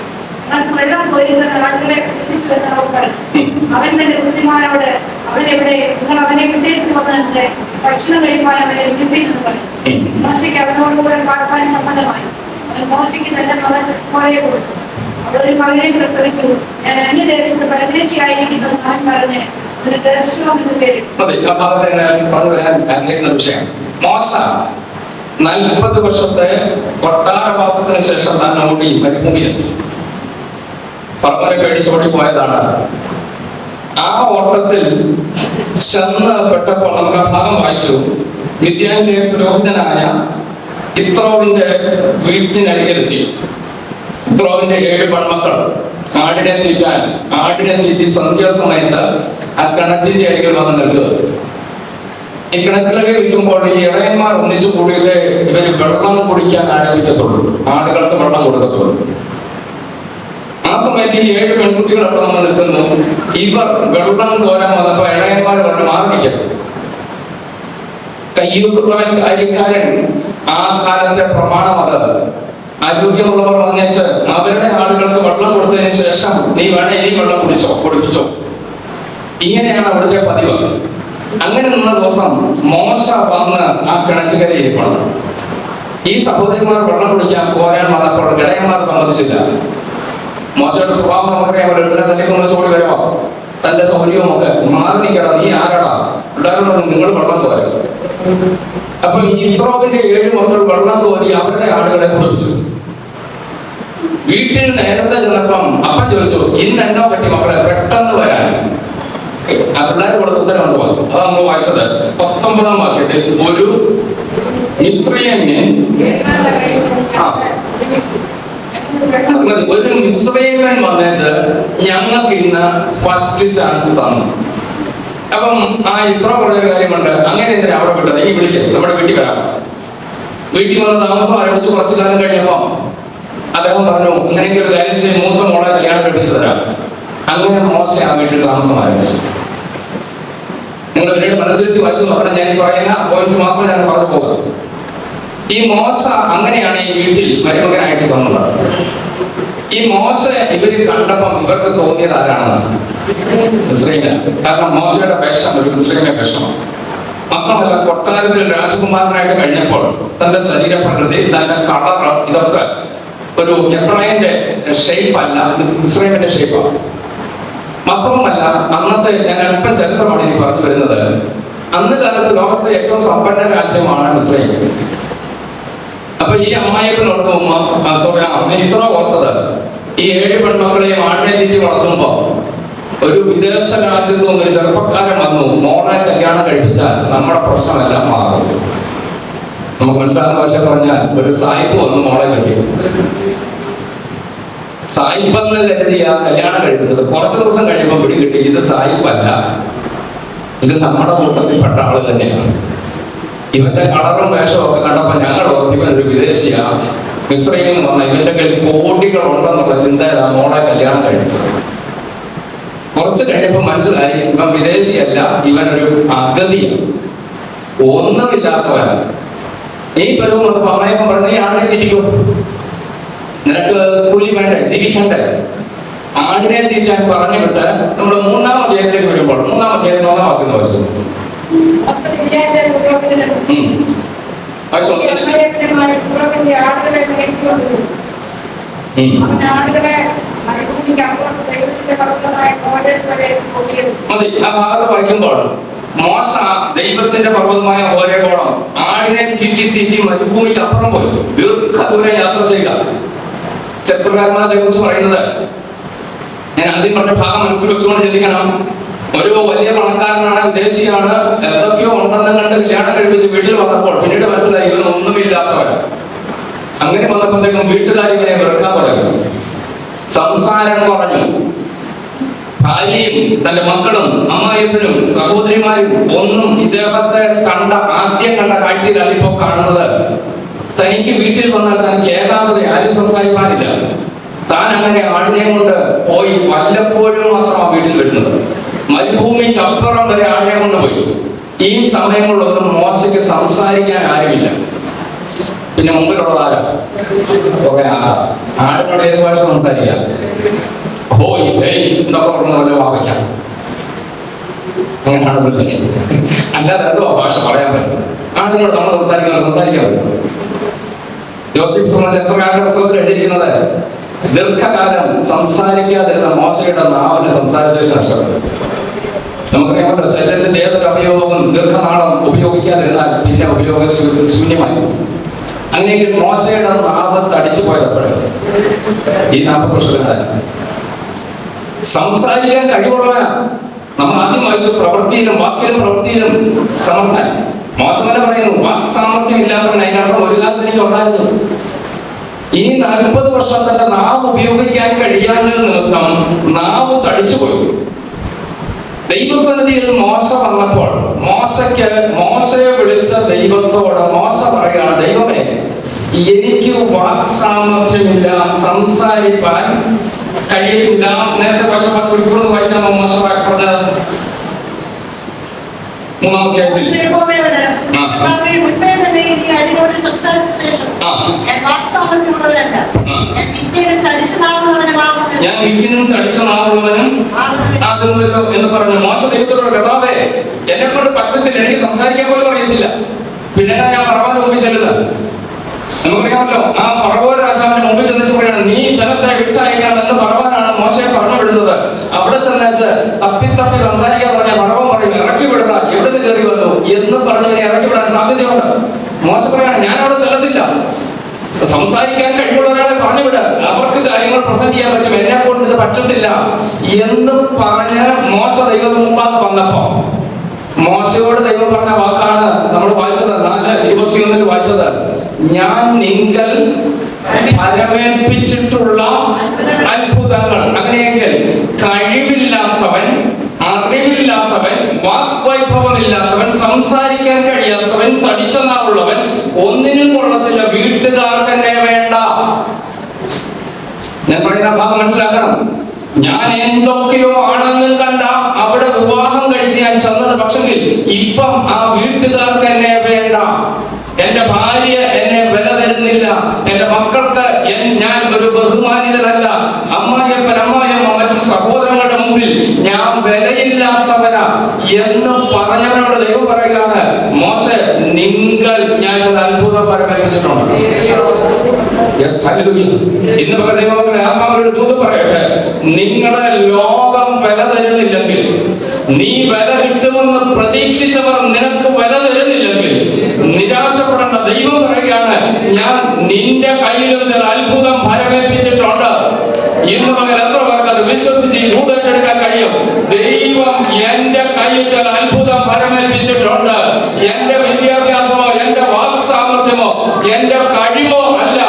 ഞങ്ങൾക്ക് വെള്ളം കോരുന്ന ആടുകളെ കുടിപ്പിച്ചു എന്ന് അവർ പറഞ്ഞു. അവൻ തന്റെ ബുദ്ധിമാരോട് അവനെവിടെ നിങ്ങൾ അവനെ വിട്ടേച്ചു വന്നതിന്റെ ഭക്ഷണം കഴിപ്പാൻ അവനെ വിളിപ്പിക്കുന്നു പറഞ്ഞു. മോശയ്ക്ക് അവനോടുകൂടെ പാർപ്പാൻ സമ്മതമായി. അവൻ മോശയ്ക്ക് തന്റെ മകൻ സിപ്പോയെ കൊടുത്തു. അവളൊരു മകനെ പ്രസവിച്ചു. ഞാൻ അന്യദേശത്ത് പരദേശിയായിരിക്കുന്നു അവൻ പറഞ്ഞ് ഒരു ദർശനം എന്ന് പേരിട്ടു. മോശ 40 വർഷത്തെ കൊട്ടാരവാസത്തിന് ശേഷം താൻ ഓടി മരുഭൂമിയിലെത്തി. പറവനെ പേടിച്ചോടി പോയതാണ്. ആ ഓട്ടത്തിൽ ചെന്ന് പെട്ടപ്പോൾ നമുക്ക് ആ ഭാഗം വായിച്ചു. മിദ്യാനിലെ പുരോഹിതനായ യിത്രോവിന്റെ വീട്ടിനരികിലെത്തി. യിത്രോവിന്റെ 7 പെൺമക്കൾ ആടിനെ തീറ്റി സന്ധ്യാസമയത്ത് ആ കിണറ്റിന്റെ അരികിൽ വന്ന് നിൽക്കുക. ഈ കിണറ്റിലൊക്കെ ഇരിക്കുമ്പോൾ ഈ ഇടയന്മാർ ഒന്നിച്ചു കൂടിയിട്ട് ഇവര് വെള്ളം കുടിക്കാൻ ആരംഭിക്കത്തുള്ളൂ. ആടുകൾക്ക് വെള്ളം കൊടുക്കത്തുള്ളൂ. ആ സമയത്ത് ഈ 7 പെൺകുട്ടികൾ അവിടെ വന്ന് നിൽക്കുന്നു. ഇവർ വെള്ളം കോരാൻ വന്നപ്പോ ഇടയന്മാർ കൊണ്ട് മാറിയിരിക്കും. കയ്യൂക്കുള്ളവൻ കാര്യക്കാരൻ ആ കാലത്തെ പ്രമാണം അത്. ആരോഗ്യമുള്ളവർ വന്നേച്ച് അവരുടെ ആളുകൾക്ക് വെള്ളം കൊടുത്തതിന് ശേഷം നീ വേണേ ഇനി വെള്ളം കുടിപ്പിച്ചോ. ഇങ്ങനെയാണ് അവിടുത്തെ പതിവ്. അങ്ങനെ നിന്ന ദിവസം മോശ വന്ന് ആ കിണറ്റുകര ഇരിക്കണം. ഈ സഹോദരിമാർ വെള്ളം കുടിക്കാൻ പോരാൻ വന്നപ്പോൾ ഇടയന്മാർ സമ്മതിച്ചില്ല. മോശയുടെ സ്വഭാവം നമുക്കറിയാം. അവരെടുത്തിനെ തല്ലിക്കൊണ്ട് ചോടി വരുമോ തന്റെ സൗകര്യവും ഒക്കെ മാറി നിൽക്കടാ, നീ ആരാടാ, എല്ലാവരോടും നിങ്ങൾ വെള്ളം കോരും. അപ്പൊ ഈ യിത്രോവിന്റെ 7 മക്കൾ വെള്ളം കോരി അവരുടെ ആളുകളെ കുറിച്ചു. വീട്ടിൽ നേരത്തെ ചെന്നപ്പം അപ്പൻ ചോദിച്ചു, ഇന്ന് എന്താ പറ്റി മക്കളെ പെട്ടെന്ന് വരാൻ? ആ പിള്ളേർ കൊടുത്ത ഉത്തരം കൊണ്ട് പോകും. അത് നമ്മൾ വായിച്ചത് 19-ാം വാക്യത്തിൽ. ഒരു മിസ്രൈമ്യൻ വന്നേച്ച് ഞങ്ങൾക്ക് ഇന്ന് ഫസ്റ്റ് ചാൻസ് തന്നു. അപ്പം ആ ഇത്ര പറഞ്ഞ കാര്യമുണ്ട്. അങ്ങനെ എന്തിനാ അവിടെ വിട്ടത്? ഈ വിളിക്കുക, നമ്മുടെ വീട്ടിൽ വരാം. വീട്ടിൽ വന്ന് താമസം ആരംഭിച്ച് കുറച്ചു കാലം കഴിഞ്ഞപ്പോ അദ്ദേഹം പറഞ്ഞു, അങ്ങനെയൊക്കെ ഒരു കാര്യം ചെയ്ത് മൂത്ത മോളെ കല്യാണം കഴിപ്പിച്ചു തരാം. അങ്ങനെ മോശ ആ വീട്ടിൽ താമസം ആരംഭിച്ചു. നിങ്ങൾ പിന്നീട് മനസ്സിലെത്തി വായിച്ചു നോക്കണം. ഞാൻ ഈ പറയുന്ന പോയിന്റ്സ് മാത്രം ഞാൻ പറഞ്ഞു പോകാം. ഈ മോശ അങ്ങനെയാണ് ഈ വീട്ടിൽ മരുമകനായിട്ട് ചെന്നത്. ഈ മോശ ഇവര് കണ്ടപ്പം ഇവർക്ക് തോന്നിയത് ആരാണെന്ന്? മിസ്രൈമിലാണ്. കാരണം മോശയുടെ വേഷം ഒരു മിസ്രൈമിലെ വേഷമാണ്. മാത്രമല്ല, കൊട്ടാരത്തിൽ രാജകുമാരനായിട്ട് കഴിഞ്ഞപ്പോൾ തന്റെ ശരീരപ്രകൃതി, തന്റെ കളർ, ഇതൊക്കെ ഒരു എബ്രായന്റെ ഷേപ്പ് അല്ല, മിസ്രൈമിന്റെ ഷേപ്പാണ്. മാത്രവുമല്ല, അന്നത്തെ ഞാൻ അല്പം ചരിത്രമാണ് ഇനി പറഞ്ഞു വരുന്നത്. അന്ന് കാലത്ത് ലോകത്തെ ഏറ്റവും സമ്പന്ന രാജ്യമാണ് മിസ്രൈം. അപ്പൊ ഈ അമ്മായിയപ്പനോർത്ത് അമ്മ ഇത്ര ഓർത്തത്, ഈ 7 പെൺമക്കളെയും ആടിനെ തീറ്റി വളർത്തുമ്പോ ഒരു വിദേശ രാജ്യത്ത് നിന്ന് ഒരു ചെറുപ്പക്കാരൻ വന്നു മോളെ കല്യാണം കഴിപ്പിച്ചാൽ നമ്മുടെ പ്രശ്നമെല്ലാം മാറും. നമുക്ക് മനസ്സിലാകുന്ന ഭാഷ പറഞ്ഞാൽ ഒരു സായിപ്പ് വന്ന് മോളെ കെട്ടി. സായിപ്പെന്ന് കരുതിയ കല്യാണം കഴിപ്പിച്ചത് കുറച്ച് ദിവസം കഴിയുമ്പോൾ പിടി കിട്ടി ഇത് സായിപ്പല്ല, ഇത് നമ്മുടെ കൂട്ടത്തിൽപ്പെട്ട ആള് തന്നെയാണ്. ഇവന്റെ കളറും വേഷവും ഒക്കെ കണ്ടപ്പോൾ ഞങ്ങൾ ഓർത്ത് ഇവനൊരു വിദേശിയാ, മിസ്രൈമിൽ നിന്ന് വന്ന ഇവന്റെ കയ്യിൽ കോടികളുണ്ടെന്നുള്ള ചിന്തയിലാ മോളെ കല്യാണം കഴിച്ചത്. കുറച്ച് കഴിഞ്ഞപ്പോൾ മനസ്സിലായി ഇവൻ വിദേശിയല്ല, ഇവനൊരു അഗതിയാണ്, ഒന്നുമില്ലാത്തവനാണ്. ഈ പരവും അത് അമ്മയപ്പം പറഞ്ഞ നീ ആടിനെ തിരിക്കും, നിനക്ക് കൂലി വേണ്ടേ, ജീവിക്കണ്ടേ, ആടിനെ തീറ്റാൻ പറഞ്ഞു വിട്ട് നമ്മൾ 3-ാം അധ്യായത്തിലേക്ക് വരുമ്പോൾ 3-ാം അധ്യായം 1-ാം വാക്യം വായിച്ചു. മതി, ആ ഭാഗത്ത് വായിക്കുമ്പോൾ മോശ ദൈവത്തിന്റെ പർവ്വതമായ ഹോരേബോളം ആടിനെ തീറ്റി മരുഭൂമിക്ക് അപ്പുറം പോയി ദീർഘദൂരം യാത്ര ചെയ്യുക. ചെറുപ്പക്കാരന്മാരെ കുറിച്ച് പറയുന്നത് ഞാൻ ആദ്യം പറഞ്ഞ ഭാഗം മനസ്സിൽ വെച്ചുകൊണ്ട് ചിന്തിക്കണം. ഒരു വലിയ പണക്കാരനാണ്, വിദേശിയാണ്, എന്തൊക്കെയോ ഉണ്ടെന്ന് കണ്ട് കല്യാണം കഴിപ്പിച്ച് വീട്ടിൽ വന്നപ്പോൾ പിന്നീട് മനസ്സിലായി ഇവൻ ഒന്നുമില്ലാത്തവൻ. അങ്ങനെ വന്നപ്പോഴത്തേക്കും വീട്ടുകാർ ഇവനെ വെറുക്കാൻ തുടങ്ങി, സംസാരം കുറഞ്ഞു. ഭാര്യയും തന്റെ മക്കളും അമ്മായിയപ്പനും സഹോദരിമാരും ഒന്നും ഇദ്ദേഹത്തെ ആദ്യം കണ്ട കാഴ്ചയിലല്ല ഇപ്പോൾ കാണുന്നത്. തനിക്ക് വീട്ടിൽ വന്നാൽ തനിക്ക് ഏകാന്തത, ആരും സംസാരിക്കാനില്ല. താൻ അങ്ങനെ ആടിനെ കൊണ്ട് പോയി വല്ലപ്പോഴും മാത്രമാണ് വീട്ടിൽ വരുന്നത്. മരുഭൂമിക്ക് അപ്പുറം വരെ ആടിനെ കൊണ്ടുപോയി. ഈ സമയങ്ങളിലൊന്നും മോശയ്ക്ക് സംസാരിക്കാൻ ആരുമില്ല. പിന്നെ മുമ്പിലുള്ളതാരാ? കുറെ ആടിനോട് ഏത് ഭാഷ സംസാരിക്കാം? ഹോയ് ഹേയ് എന്നൊക്കെ പറഞ്ഞ പോലെ വായിക്കാം. അങ്ങനെയാണ്. അല്ലാതെ എന്തോ ഭാഷ പറയാൻ പറ്റും. ആടിനോട് നമ്മൾ സംസാരിക്കാൻ പറ്റും. ജോസഫ് പുസ്തകത്തിൽ എഴുതിയിരിക്കുന്നത് ദീർഘകാലം സംസാരിക്കാതിരുന്ന മോശയുടെ നാവിന് സംസാരശേഷി നഷ്ടപ്പെട്ടു. നമുക്കറിയാമല്ലോ, ശരീരത്തിന്റെ ഏതൊരു അവയവവും ദീർഘനാളം ഉപയോഗിക്കാതിരുന്നാൽ പിന്നെ ഉപയോഗശൂന്യമായി. അല്ലെങ്കിൽ മോശയുടെ നാവ് തടിച്ചു പോയതപ്പോഴേ ഈ 40 വർഷത്തിനാണ് സംസാരിക്കാൻ കഴിവുള്ളവനാ. നമ്മൾ ആദ്യം വായിച്ചു പ്രവൃത്തിയിലും വാക്കിലും പ്രവൃത്തിയിലും സമർത്ഥൻ. മോശം തന്നെ പറയുന്നു വാക് സാമർത്ഥ്യം ഇല്ലാത്തവൻ. അതിനർത്ഥം ഒരു കാലത്ത് എനിക്ക് ഉണ്ടായിരുന്നു. ഈ 40 വർഷം തന്റെ നാവ് ഉപയോഗിക്കാൻ കഴിയാത്ത നിമിത്തം നാവ് തടിച്ചുപോയി. ദൈവസന്നിധിയിൽ മോശ വന്നപ്പോൾ മോശയെ വിളിച്ച ദൈവത്തോട് മോശ പറയുകയാണ്, ദൈവമേ, എനിക്ക് വാക് സാമർത്ഥ്യമില്ല, സംസാരിക്കാൻ കഴിയത്തില്ല. നേരത്തെ വർഷമാക്കി ഒരിക്കലും വായിക്കാമോ മോശ പറഞ്ഞത്? 3-ാമത്തെ ഞാൻ വിക്കിനും തടിച്ച നാവുള്ളവനും ആകുന്നല്ലോ എന്ന് പറഞ്ഞു. മോശ ദൈവത്തോട്, കർത്താവേ, എന്നെ കൊണ്ട് പറ്റത്തില്ല, എനിക്ക് സംസാരിക്കാൻ പോലും അറിയത്തില്ല, പിന്നെ ഞാൻ ഫറവോന്റെ മുമ്പിൽ ചെല്ലുന്നത്. നമുക്കറിയാമല്ലോ, ആ ഫറവോൻ രാജാവിന്റെ മുമ്പിൽ ചെന്നിച്ച് പറയണം, നീ ജനത്തെ വിട്ടയക്കണം എന്ന് ഫറവോനാണ് മോശയെ പറഞ്ഞു വിടുന്നത്. അവിടെ ചെന്നേച്ച് തപ്പി സംസാരിക്കാൻ പറഞ്ഞ ഫറവോൻ പറയും, ഇറക്കി വിടുക, എവിടെ നിന്ന് കയറി വന്നു എന്ന് പറഞ്ഞവനെ ഇറക്കി വിടാൻ സാധ്യതയുണ്ട്. മോശ പറയാണ്, ഞാൻ അവിടെ ചെല്ലത്തില്ല, സംസാരിക്കാൻ കഴിവുള്ള ഒരാളെ പറഞ്ഞു വിട്, അവർക്ക് കാര്യങ്ങൾ പ്രസന്റ് ചെയ്യാൻ പറ്റും, എന്നെ കൊണ്ട് ഇത് പറ്റത്തില്ല എന്ന് പറഞ്ഞ് മോശ ദൈവത്തിന് മുമ്പാകെ വന്നപ്പോ മോശയോട് ദൈവം പറഞ്ഞ വാക്കാണ് നമ്മൾ വായിച്ചത്. 4:21 വായിച്ചത്, ഞാൻ നിങ്ങൾ ഫലമേൽപ്പിച്ചിട്ടുള്ള അത്ഭുതങ്ങൾ. അങ്ങനെയെങ്കിൽ കഴിവില്ലാത്തവൻ, അറിവില്ലാത്തവൻ, വാക്വൈഭവമില്ലാത്തവൻ, സംസാരിക്കാൻ കഴിയാത്തവൻ, തടിച്ച നാവുള്ളവൻ ഒന്നിനും കൊള്ളത്തില്ല, വീട്ടുകാർക്ക് തന്നെ വേണ്ട. ഞാൻ പറയുന്ന ഭാഗം മനസ്സിലാക്കണം. ഞാൻ എന്തൊക്കെയോ ആണെന്ന് കണ്ട അവിടെ വിവാഹം കഴിച്ച് ഞാൻ ചെന്നത്, പക്ഷെങ്കിൽ ഇപ്പം ആ വീട്ടുകാർക്ക് എന്നെ വേണ്ട, എന്റെ ഭാര്യ എന്നെ വില തരുന്നില്ല, എന്റെ മക്കൾക്ക് ഞാൻ ഒരു ബഹുമാനിതനല്ല, അമ്മായിയപ്പൻ അമ്മായിയമ്മ മറ്റു സഹോദരങ്ങളുടെ മുമ്പിൽ ഞാൻ വിലയില്ലാത്തവനാ എന്ന് പറഞ്ഞവനോട് ദൈവം പറയുകയാണ്, മോശെ, നിങ്ങൾ ഞാൻ ചില അത്ഭുതം പരമേൽപ്പിച്ചിട്ടുണ്ട്. ഇന്ന് ദൈവമക്കളെ ആത്മാവിനൊരു ദൂത് പറയട്ടെ, നിങ്ങളെ ലോകം വില തരുന്നില്ലെങ്കിൽ, നീ വില കിട്ടുമെന്ന് പ്രതീക്ഷിച്ചവർ നിനക്ക് വില തരുന്നില്ലെങ്കിൽ നിരാശപ്പെടേണ്ട. ദൈവം പറയുകയാണ്, ഞാൻ നിന്റെ കയ്യിലും ചില അത്ഭുതം പരമേൽപ്പിച്ചിട്ടുണ്ട്. ഇന്ന് പകൽ എത്ര പേർക്ക് അത് വിശ്വസിച്ച് ഈ ദൂത് ഏറ്റെടുക്കാൻ കഴിയും. ദൈവം എന്റെ കയ്യിൽ ചില അത്ഭുതം പരമേൽപ്പിച്ചിട്ടുണ്ട്. എന്റെ വിദ്യാഭ്യാസമോ എന്റെ വാക് സാമർഥ്യമോ എന്റെ കഴിവോ അല്ല,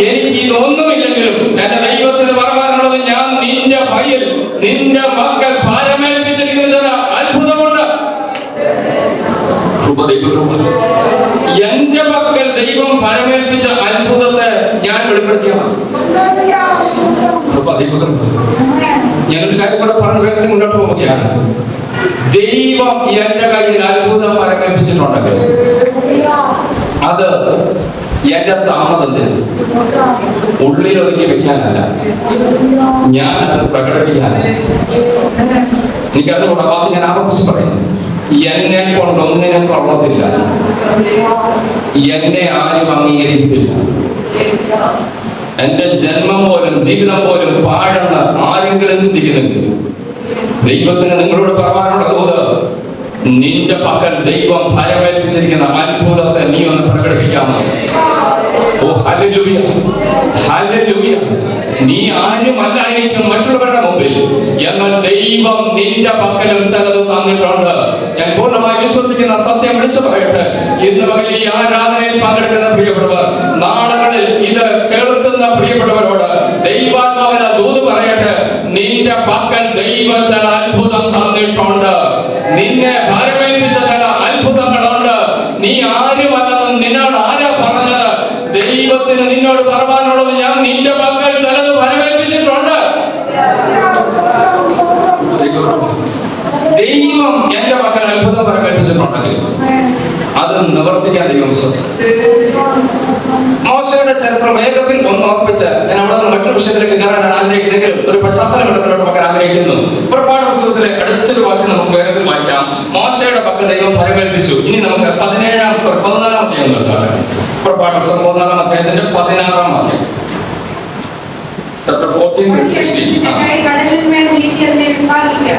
എനിക്ക് ഇതൊന്നുമില്ലെങ്കിലും എന്റെ ദൈവത്തിന് പറയാനുള്ളത്, ഞാൻ നിന്റെ കയ്യിൽ നിന്റെ മക്കൾ പരമേൽപ്പിച്ചിരിക്കുന്ന ചില അത്ഭുതമുണ്ട്. എന്റെ മക്കൾ ദൈവം പരമേൽപ്പിച്ച അത്ഭുതത്തെ ഞാൻ വെളിപ്പെടുത്തിയാണ്. ഞങ്ങളുടെ കാര്യം കൂടെ പറഞ്ഞ് വേഗത്തിൽ മുന്നോട്ട് പോവുകയാണ്. ദൈവം എന്റെ കയ്യിൽ അത്ഭുതം പരമേൽപ്പിച്ചിട്ടുണ്ടെങ്കിൽ അത് എന്റെ താമസത്തിൽ ഉള്ളിൽ ഒതുക്കി വെക്കാനല്ല, ഞാൻ അത് പ്രകടിപ്പിക്കാനല്ല. എനിക്കതുകൂടെ വാക്ക് ഞാൻ ആവർത്തിച്ച് പറയുന്നു. എന്നെ കൊണ്ടൊന്നിനും കൊള്ളത്തില്ല, എന്നെ ആരും അംഗീകരിക്കത്തില്ല. എന്റെ ജന്മം പോലും ജീവിതം പോലും പാഴെന്ന് ആരെങ്കിലും ചിന്തിക്കുന്നെങ്കിൽ ദൈവത്തിന് നിങ്ങളോട് പറയാനുള്ള ദൂത്, നിന്റെ പക്കൽ ദൈവം ഫലമേൽപ്പിച്ചിരിക്കുന്ന അത്ഭുതത്തെ നീ ഒന്ന് പ്രകടിപ്പിക്കാമോ? ഓ ഹല്ലേലൂയ, ഹല്ലേലൂയ. നീ ആരുമല്ലായിരിക്കും മറ്റുള്ളവരുടെ മുമ്പിൽ, എന്നാൽ ദൈവം നിന്റെ പക്കലും ചിലത് തന്നിട്ടുണ്ട്. ഞാൻ പൂർണ്ണമായി വിശ്വസിക്കുന്ന സത്യം വിളിച്ചു പറയട്ടെ. ഇന്ന് പകൽ ഈ ആരാധനയിൽ പങ്കെടുക്കുന്ന പ്രിയപ്പെട്ടവർ, നാളുകളിൽ ഇത് കേൾക്കുന്ന പ്രിയപ്പെട്ടവരോട് ദൈവാത്മാവിന ദൂത് പറയട്ടെ. നിന്റെ പക്കൽ ദൈവം ചില അത്ഭുതം തന്നിട്ടുണ്ട്. നിന്നെ ഭാരമേൽപ്പിച്ച ചില അത്ഭുതങ്ങളുണ്ട്. നീ ആരുമല്ലെന്ന് നിന്നോട് ആരാ പറഞ്ഞത്? ദൈവത്തിന് നിന്നോട് പറയാനുള്ളത്, ഞാൻ നിന്റെ പക്കൽ ചിലത് പരമേൽപ്പിച്ചിട്ടുണ്ട്. ദൈവം എന്റെ പക്കൽ അത്ഭുതം പരമേൽപ്പിച്ചിട്ടുണ്ടെങ്കിൽ അത് നിവർത്തിക്കാൻ ദൈവം വിശ്വസിക്കും. മോശയുടെ ചരിത്രം വേഗത്തിൽ ഒന്ന് ഓർപ്പിച്ച് ഞാൻ അവിടെ നിന്ന് മറ്റൊരു വിഷയത്തിലേക്ക് കയറാൻ ആഗ്രഹിക്കുന്നെങ്കിലും ഒരു പശ്ചാത്തലം എടുത്തിട്ട് നമുക്ക് ആഗ്രഹിക്കുന്നു. പുറപ്പാട് പുസ്തകത്തിലെ അടുത്തൊരു വാക്യം നമുക്ക് വേഗത്തിൽ വായിക്കാം. മോശയുടെ പക്കൽ ദൈവം ഫലമേൽപ്പിച്ചു. ഇനി നമുക്ക് 14-ാം അധ്യായം നോക്കാം. പുറപ്പാട് പുസ്തകം 14-ാം അധ്യായത്തിന്റെ 16-ാം വാക്യം. Chapter 14:16. കടലിന്മേൽ നീക്കിയതിനെ വിഭാഗിക്കുക.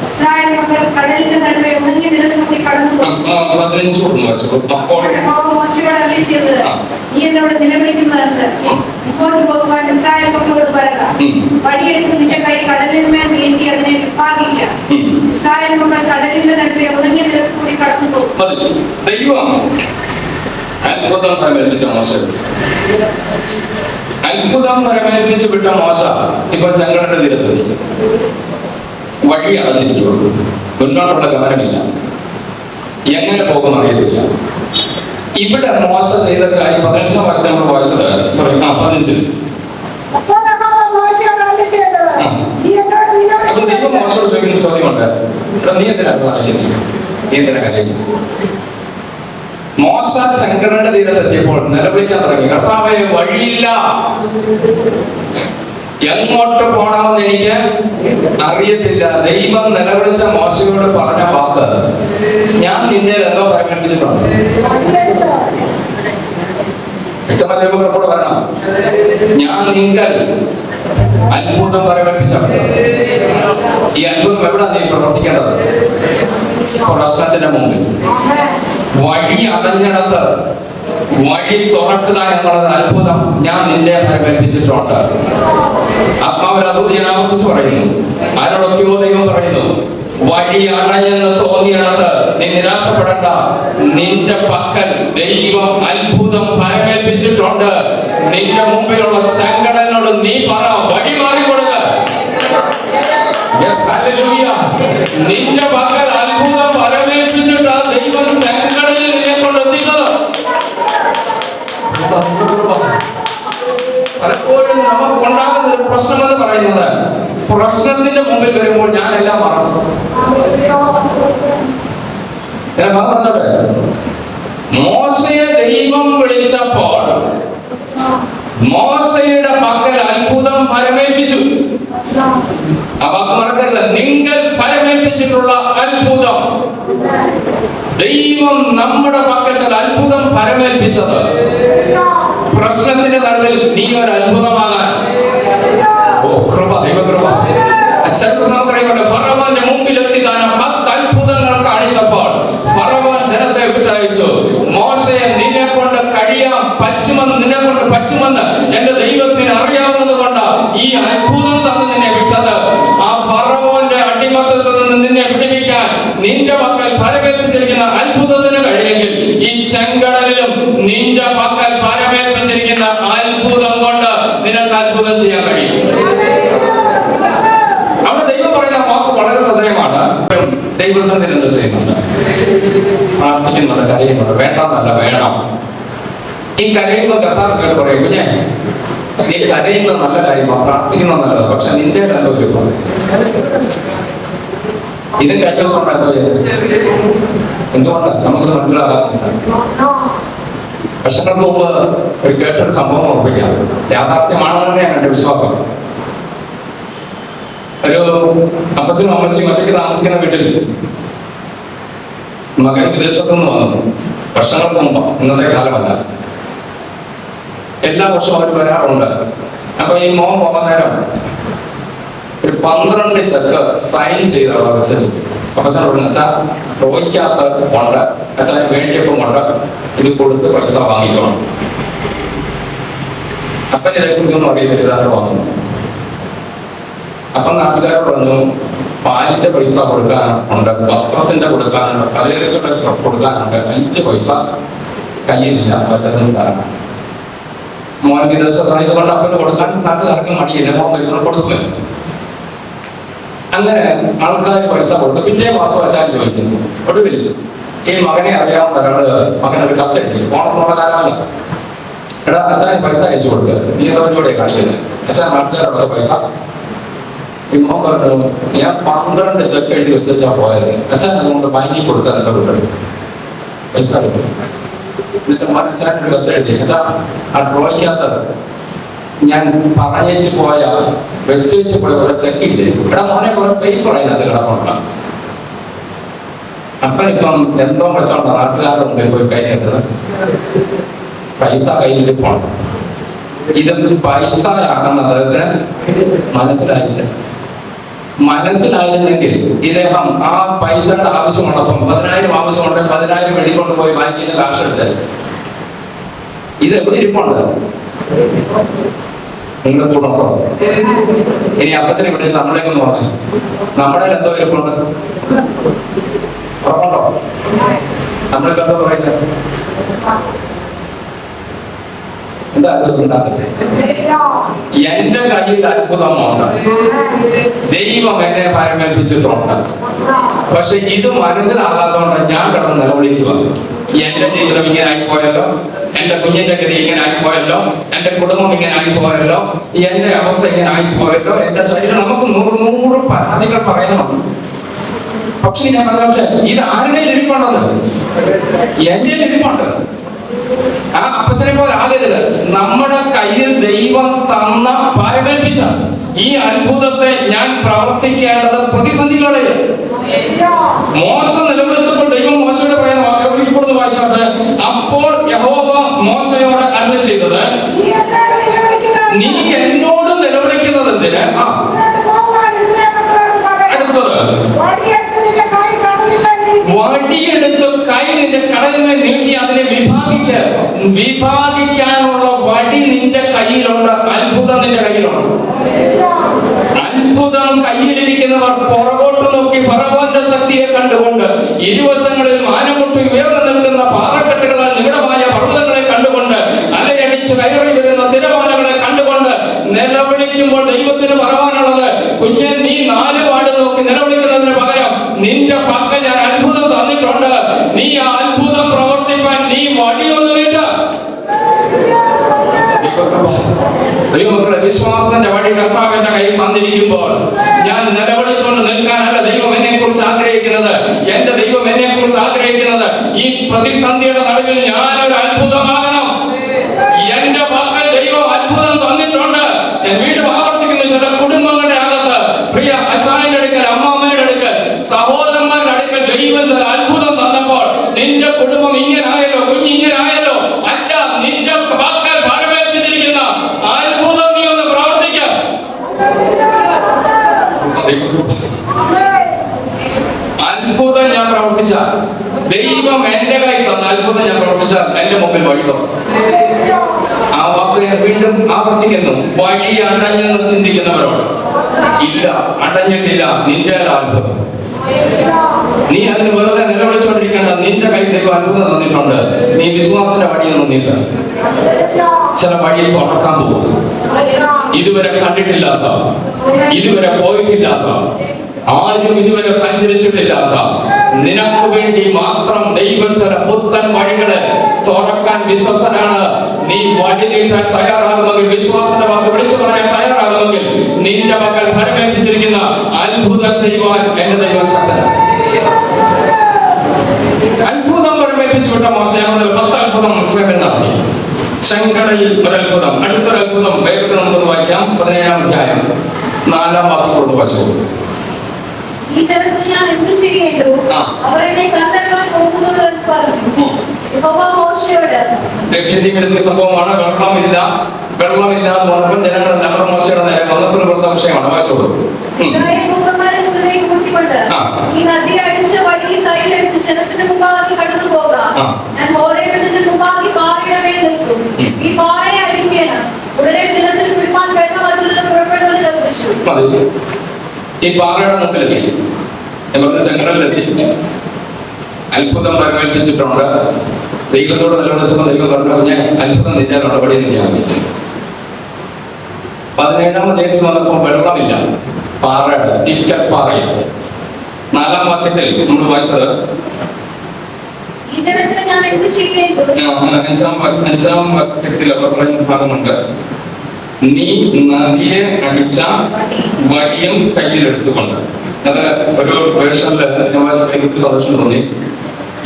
ഇസ്രായേൽ മക്കൾ കടലിന്റെ നടുവെ ഉണങ്ങിയ നിലത്തുകൂടി കടന്നുപോയി. മോശയോട് അരുളിച്ചെയ്തത്, നീ എന്നോട് നിലവിളിക്കുന്നത് മുമ്പോട്ട് പോകുവാൻ ഇസ്രായേൽ മക്കളോട് പറയുക. വടിയെടുത്ത് നിന്റെ കൈ കടലിന്മേൽ നീക്കി അതിനെ വിഭാഗിക്കുക. ഇസ്രായേൽ മക്കൾ കടലിന്റെ നടുവെ ഉണങ്ങിയ നിലത്തുകൂടി കടന്നുപോകും. ദൈവം അത്ഭുതം പരമേൽപ്പിച്ച മോശ, അത്ഭുതം പരമേൽപ്പിച്ച് വിട്ട മോശ ഇപ്പോൾ ചെങ്കടലിന്റെ തീരത്ത് വഴി അടഞ്ഞിരിക്കുന്നു. മുന്നോട്ടുള്ള ഗമനമില്ല, എങ്ങനെ പോകും അറിയത്തില്ല. ഇവിടെ മോശ ചെയ്ത കാര്യം 15-ാം വാക്യം നമ്മൾ വായിച്ചത്. 15. അപ്പൊ ദൈവം മോശയോട് ചോദിക്കുന്ന ചോദ്യമുണ്ട്, നീ എന്തിനാ അറിയുന്നു? നീ എന്തിനാ കരയുന്നു? മോശ ചെങ്കടലിന്റെ തീരത്തെത്തിയപ്പോൾ നിലവിളിക്കാൻ തുടങ്ങി, കർത്താവേ വഴിയില്ല, എങ്ങോട്ട് പോണമെന്ന് എനിക്ക് അറിയത്തില്ല. ദൈവം നിലവിളിച്ച മോശയോട് പറഞ്ഞ വാക്ക്, ഞാൻ നിന്നെ എന്തോ പരമേൽപ്പിച്ചിട്ടുണ്ട്. കൂടെ വരണം. ഞാൻ നിങ്ങൾ അത്ഭുതം പരമേൽപ്പിച്ചാണ്. ഈ അത്ഭുതം എവിടെ നീ പ്രവർത്തിക്കേണ്ടത്? പ്രശ്നത്തിന്റെ മുമ്പിൽ വഴി അടഞ്ഞിടത്ത് വഴി തുറക്കുക എന്നുള്ളത് അത്ഭുതം ഞാൻ നിന്നെ പരമേൽപ്പിച്ചിട്ടുണ്ട്. ആത്മാവിൽ അത് ഞാൻ ആവർത്തിച്ച് പറയുന്നു. ആരോടൊക്കെയോ ദൈവം പറയുന്നു, വഴി അടഞ്ഞെന്ന് തോന്നിയിടത്ത് നീ നിരാശപ്പെടേണ്ട. നിന്റെ പക്കൽ ദൈവം അത്ഭുതം പരമേൽപ്പിച്ചിട്ടുണ്ട്. നിന്റെ മുമ്പിലുള്ള ചെങ്കടലിനോട് നീ പറ, വഴി മാറിക്കൊടുക്ക. നിന്റെ പക്കൽ അത്ഭുതം പരമേൽപ്പിച്ചിട്ട് ദൈവം ചെങ്കടലിൽ നിന്നെ കൊണ്ട് എത്തിച്ചത്. പലപ്പോഴും നമുക്കുണ്ടാകുന്ന ഒരു പ്രശ്നം എന്ന് പറയുന്നത്, പ്രശ്നത്തിന്റെ മുമ്പിൽ വരുമ്പോൾ ഞാൻ എല്ലാം മറന്നു. മോശയെ ദൈവം വിളിച്ചപ്പോൾ മോശയുടെ പക്കൽ അത്ഭുതം പരമേൽപ്പിച്ചു. അപ്പൊ മറക്കരുത്, നിങ്ങൾ പരമേൽപ്പിച്ചിട്ടുള്ള അത്ഭുതം ദൈവം നമ്മുടെ പക്കൽ ചില അത്ഭുതം പരമേൽപ്പിച്ചത് പ്രശ്നത്തിന്റെ നടുവിൽ നീ ഒരു അത്ഭുതമാകാൻ. ഓ കൃപ, ദൈവകൃപ. നമുക്കറിയാമല്ലോ, ഫറവോന്റെ മുമ്പിലെത്തി താൻ 10 അത്ഭുതങ്ങൾ കാണിച്ചപ്പോൾ ഫറവോൻ ജനത്തെ വിട്ടയച്ചു. മോശയെ നിന്നെ കൊണ്ട് കഴിയാൻ പറ്റുമെന്ന്, നിന്നെ കൊണ്ട് പറ്റുമെന്ന് എന്റെ ദൈവത്തിന് അറിയാവുന്നത് കൊണ്ട് ഈ അത്ഭുതം തന്ന് നിന്നെ വിട്ടത്. നിന്റെ പക്കൽ പരമേൽപ്പിച്ചിരിക്കുന്ന അത്ഭുതത്തിന് കഴിയെങ്കിൽ ഈ ചെങ്കടലിലും നിന്റെ പക്കൽ പരമേൽപ്പിച്ചിരിക്കുന്ന അത്ഭുതം കൊണ്ട് നിനക്ക് അത്ഭുതം ചെയ്യാൻ കഴിയും. അവിടെ ദൈവം പറയുന്ന വാക്ക് വളരെ ശ്രദ്ധേയമാണ്. ദൈവസന്നിധിയിൽ എന്ത് ചെയ്യുന്നുണ്ട്? പ്രാർത്ഥിക്കുന്നുണ്ട്, കരയുന്നുണ്ട്. വേണ്ടെന്നല്ല, വേണം. ഈ കരയുന്ന കർത്താവ് കേട്ട് പറയും, കുഞ്ഞെ നീ കരയുന്ന നല്ല കാര്യമാണ്, പ്രാർത്ഥിക്കുന്ന നല്ലത്, പക്ഷെ നിന്റെ നല്ല ഒരു ഇത് കഴിഞ്ഞ ദിവസം ഉണ്ടായിരുന്നോ? എന്തുകൊണ്ട് നമുക്ക് മനസ്സിലാകാറുണ്ട്? വർഷങ്ങൾക്ക് മുമ്പ് ഒരു കേട്ടൊരു സംഭവം ഓർപ്പിക്കാം. യാഥാർത്ഥ്യമാണെന്ന് തന്നെയാണ് എന്റെ വിശ്വാസം. ഒരു അപ്പച്ചനും അമ്മച്ചിയും ഒറ്റയ്ക്ക് താമസിക്കുന്ന വീട്ടിൽ മകൻ വിദേശത്തുനിന്ന് വന്നു. വർഷങ്ങൾക്ക് മുമ്പ്, ഇന്നത്തെ കാലമല്ല. എല്ലാ വർഷവും അവർ വരാറുണ്ട്. അപ്പൊ ഈ മോൻ പോകാൻ നേരം ഒരു 12 ചെക്ക് സൈൻ ചെയ്ത് അവിടെ വെച്ചു. അപ്പച്ചൻ പറഞ്ഞു, അച്ഛാ റോയ്ക്കകത്ത് ഉണ്ട്, അച്ഛനെ വേണ്ടിയപ്പം ഉണ്ട്, ഇത് കൊടുത്ത് പൈസ വാങ്ങിക്കണം. അപ്പൻ ഇതിനെക്കുറിച്ചൊന്നും അറിയില്ല, ഇതാണ് വാങ്ങുന്നു. അപ്പം നാട്ടുകാരോട് പറഞ്ഞു, പാലിന്റെ പൈസ കൊടുക്കാനുണ്ട്, പത്രത്തിന്റെ കൊടുക്കാനുണ്ട്, പലചരക്കുകളുടെ കൊടുക്കാനുണ്ട്, 5 പൈസ കയ്യിലില്ല, പലതും തരണം. മോൻ വിദേശത്തായത് കൊണ്ട് അപ്പന് കൊടുക്കാൻ നാട്ടുകാർക്ക് മടിയില്ല, മോൻ പൈസ കൊടുക്കും. അങ്ങനെ ആൾക്കാർ പൈസ കൊടുത്തു. പിറ്റേ മാസം അച്ഛൻ ചോദിക്കുന്നു. ഒടുവിൽ ഈ മകനെ അറിയാവുന്ന ഒരാള് മകനൊരു കത്തെഴുതി, ഫോണൊന്നുള്ള കാലമല്ല. എടാ അച്ഛനെ പൈസ അയച്ചു കൊടുക്കുക, നീ എന്നവരോടെ കാണിക്കുന്നത്. അച്ഛൻ നാട്ടുകാരുടെ പൈസ. ഈ മോൻ പറഞ്ഞു, ഞാൻ 12 ചെക്ക് എഴുതി വെച്ചാ പോയത്, അച്ഛൻ അതുകൊണ്ട് ബാങ്കിൽ കൊടുക്കാൻ എന്നോട് പൈസ. എന്നിട്ട് മോൻ അച്ഛനൊരു കത്തെഴുതി, അച്ഛാ ആ ഡ്രോയ്ക്കകത്ത് ഞാൻ പറഞ്ഞേച്ച് പോയ വെച്ച് പോയ ഒരു ചെക്കില്ലേ, ഇവിടെ മോനെ കുറെ പേപ്പർ അതിനകത്ത് കിടപ്പുണ്ട്. അപ്പൻ ഇപ്പം എന്തോ വെച്ചോണ്ട നാട്ടുകാരുടെ മുമ്പിൽ പോയി കൈനീട്ടത്, പൈസ കയ്യിലിരിപ്പുണ്ട്. ഇത് പൈസയാണെന്ന് അദ്ദേഹത്തിന് മനസ്സിലായില്ല. മനസ്സിലായിരുന്നെങ്കിൽ ഇദ്ദേഹം ആ പൈസയുടെ ആവശ്യമുള്ളപ്പം 10,000 ആവശ്യമുണ്ട്, 10,000 വെളിക്കൊണ്ട് പോയി ബാങ്കിൽ നിന്ന് കാശ് എടുത്ത് ഇത് എവിടെ ഇരിപ്പുണ്ട്? നിങ്ങളുടെ കൂടെ ഉണ്ടോ? ഇനി അപ്പച്ചനെ ഇവിടെ നമ്മളെ ഒന്ന് പറഞ്ഞു, നമ്മുടെ എന്തോ ഇരിപ്പുണ്ട്? ഉറപ്പുണ്ടോ? നമ്മളിപ്പോ എന്താ പറയുന്നത്? എന്താ ഉണ്ടാക്കുന്നത്? എന്റെ കയ്യിൽ അത്ഭുതമുണ്ട്, ദൈവം എന്നെ പരമേൽപ്പിച്ചിട്ടുണ്ട്. പക്ഷെ ഇത് മനസ്സിലാകാത്തതുകൊണ്ട് ഞാൻ കിടന്ന് നിലവിളിക്കുക. എന്റെ ജീവിതം ഇങ്ങനെ ആയിപ്പോയല്ലോ, എന്റെ കുഞ്ഞിന്റെ ഗതി ഇങ്ങനെ ആയിപ്പോയല്ലോ, എന്റെ കുടുംബം ഇങ്ങനെ ആയിപ്പോയല്ലോ, എന്റെ അവസ്ഥ ഇങ്ങനെ ആയിപ്പോയല്ലോ, എന്റെ ശരീരം. നമുക്ക് 100 പരാതികൾ പറയുന്നുണ്ട്. പക്ഷെ ഞാൻ പറഞ്ഞ ഇത് ആരുടെ ഇരിപ്പുണ്ടെന്ന്? എന്റെ ഇരിപ്പുണ്ട്. ആ അപ്പച്ചനെ പോലെ ആകരുത്. നമ്മുടെ കയ്യിൽ ദൈവം തന്ന പരമേൽപ്പിച്ച ഈ അത്ഭുതത്തെ ഞാൻ പ്രവർത്തിക്കേണ്ടത് പ്രതിസന്ധികളെ. മോശ നിലവിളിച്ചപ്പോൾ ദൈവം മോശയോട് പറയുന്ന വാക്കുകൾ വായിച്ചത്, അപ്പോൾ യഹോവ മോശയോട് അരുളി ചെയ്തത്, നീ എന്നോട് നിലവിളിക്കുന്നത് എന്തിന്? അടുത്തത്, വടിയെടുത്ത് കൈ നിന്റെ കടലിനെ നീട്ടി അതിനെ വിഭാഗിക്കാനുള്ള വടി നിന്റെ കയ്യിലുണ്ട്. അത്ഭുതം നിന്റെ കയ്യിലുണ്ട്. അത്ഭുതം കയ്യിലിരിക്കുന്നവർ പുറകോട്ട് നോക്കി ഫറവോന്റെ ശക്തിയെ കണ്ടുകൊണ്ട്, ഇരുവശങ്ങളിൽ മാനമുട്ടി ഉയർന്നു നിൽക്കുന്ന പാറക്കെട്ടുകളാൽ നിബിഡമായ പർവ്വതങ്ങളെ കണ്ടുകൊണ്ട്, അലയടിച്ച് കയറി വരുന്ന തിരമാലകളെ കണ്ടുകൊണ്ട് നിലവിളിക്കുമ്പോൾ ദൈവത്തിന് പറയാനുള്ളത്, കുഞ്ഞെ നീ 4 വാട് നോക്കി നിലവിളിക്കുന്നതിന് പകരം നിന്റെ പക്കൽ ഞാൻ അത്ഭുതം തന്നിട്ടുണ്ട്. നീ ആ അത്ഭുതം പ്രവർത്തിക്കാൻ നീ വടിയൊന്നും ഇല്ല. ദൈവമക്കളെ, വിശ്വാസത്തിന്റെ വടി കർത്താവിന്റെ കയ്യിൽ തന്നിരിക്കുമ്പോൾ ഞാൻ നിലവിളിച്ചുകൊണ്ട് നിൽക്കാനല്ല ദൈവം എന്നെ കുറിച്ച് ആഗ്രഹിക്കുന്നത്. എന്റെ ദൈവം എന്നെ കുറിച്ച് ആഗ്രഹിക്കുന്നത് ഈ പ്രതിസന്ധിയുടെ നടുവിൽ ഞാനൊരു അത്ഭുതമാകണം. എന്റെ പക്കൽ ദൈവം അത്ഭുതം തന്നിട്ടുണ്ട്. ഞാൻ വീണ്ടും ആവർത്തിക്കുന്നു, ചില കുടുംബങ്ങളുടെ അകത്ത്, പ്രിയ അച്ഛൻ്റെ അടുക്കൽ, അമ്മാമ്മയുടെ അടുക്കൽ, സഹോദരന്മാരുടെ അടുക്കൽ ദൈവം ചില അത്ഭുതം തന്നപ്പോൾ നിന്റെ കുടുംബം ഇങ്ങനായല്ലോ, കുഞ്ഞിങ്ങനായല്ലോ. അല്ല, നിന്റെ പക്കൽ പരമേൽപ്പിച്ചിരിക്കുന്ന അത്ഭുതം നീ ഒന്ന് പ്രവർത്തിക്കാം. അത്ഭുതം ഞാൻ പ്രവർത്തിച്ചാൽ, ദൈവം എന്റെ കൈ തന്ന അത്ഭുതം ഞാൻ പ്രവർത്തിച്ചാൽ എന്റെ മുമ്പിൽ വഴി തുറക്കും. ആ വാക്ക് ഞാൻ വീണ്ടും ആവർത്തിക്കുന്നു. വഴി അടഞ്ഞെന്ന് ചിന്തിക്കുന്നവരോട്, ഇല്ല, അടഞ്ഞിട്ടില്ല, നിന്റെ അത്ഭുതം. നീ അതിന് വെറുതെ നിലവിളിച്ചുകൊണ്ടിരിക്കേണ്ട. നിന്റെ കയ്യിൽ ദൈവം അത്ഭുതം തന്നിട്ടുണ്ട്. നീ വിശ്വാസത്തിന്റെ വഴിയൊന്നും നീക്ക. ചില വഴി തുറക്കാൻ പോവുക. ഇതുവരെ കണ്ടിട്ടില്ലാത്ത, ഇതുവരെ പോയിട്ടില്ലാത്ത, ആരും ഇതുവരെ സഞ്ചരിച്ചിട്ടില്ലാത്ത, നിനക്ക് വേണ്ടി മാത്രം ദൈവം ചില പുത്തൻ വഴികളെ തുറക്കാൻ വിശ്വസ്തനാണ്. നീ വഴി നീട്ടാൻ തയ്യാറാകുമെങ്കിൽ, വിശ്വാസത്തിന്റെ വാക്ക് വിളിച്ചു പറയാൻ തയ്യാറാകുമെങ്കിൽ, നിന്റെ മക്കൾ ഫലമേൽപ്പിച്ചിരിക്കുന്ന അത്ഭുതം ചെയ്യുവാൻ എന്റെ ദൈവം ശക്തനാണ്. അത്ഭുതം ഫലമേൽപ്പിച്ചു വിട്ട മോശം 10 അത്ഭുതം മുസ്ലിം നടത്തി. ചെങ്കടയിൽ ഒരത്ഭുതം, അടുത്തൊരത്ഭുതം വേഗത്തിൽ നമുക്ക് വായിക്കാം. 17-ാം അധ്യായം 4-ാം വാക്യത്തോട് വായിച്ചു. ഈ ജനത്തിന് ഞാൻ എന്ത് ചെയ്യേണ്ടു? അവർ എന്നെ കല്ലെറിയാൻ പോകുന്നത് എന്ന് പറഞ്ഞു. യഹോവ മോശയോട്, സംഭവമാണ്. വെള്ളമില്ല എന്ന് പറഞ്ഞപ്പോൾ ജനങ്ങളെല്ലാം മോശയുടെ നേരെ വന്നപ്പോൾ വൃത്ത വിഷയമാണ്. വായിച്ചോളൂ. ഇസ്രായേൽ മൂപ്പന്മാരെ ചിലരെ കൂട്ടിക്കൊണ്ട് ഈ നദി അടിച്ച വഴിയിൽ കയ്യിലെടുത്ത് ജനത്തിന് മുമ്പാകെ കടന്നു പോകാം. ഞാൻ ഹോരേബിന്റെ മുമ്പാകെ പാറയുടെ മേൽ നിൽക്കും. ഈ പാറയെ അടിക്കണം. ഉടനെ ജലത്തിൽ കുഴിപ്പാൻ വെള്ളം അതിൽ നിന്ന് പുറപ്പെടുന്നത് കൽപ്പിച്ചു. ഈ പാറയുടെ മുമ്പിലെത്തി, ചെങ്കടലിലെത്തി, അത്ഭുതം പരിമേൽപ്പിച്ചിട്ടുണ്ട്. ദൈവത്തോട് നിലവിളിച്ചപ്പോൾ ദൈവം പറഞ്ഞു, ഞാൻ അത്ഭുതം നിന്നാലുള്ള പടി ഞാൻ. 17-ാം അധ്യായത്തിൽ വന്നപ്പോൾ വെള്ളമില്ല, പാറയുടെ തിക്കപ്പാറയാണ്. 4-ാം വാക്യത്തിൽ നമ്മൾ വായിച്ചത് 5-ാം വാക്യത്തിൽ അവർ പറയുന്ന ഭാഗമുണ്ട്. നീ നദിയെ അടിച്ച വടിയും കയ്യിലെടുത്തുകൊണ്ട്. അത് ഒരു വേർഷനില് സന്തോഷം തോന്നി.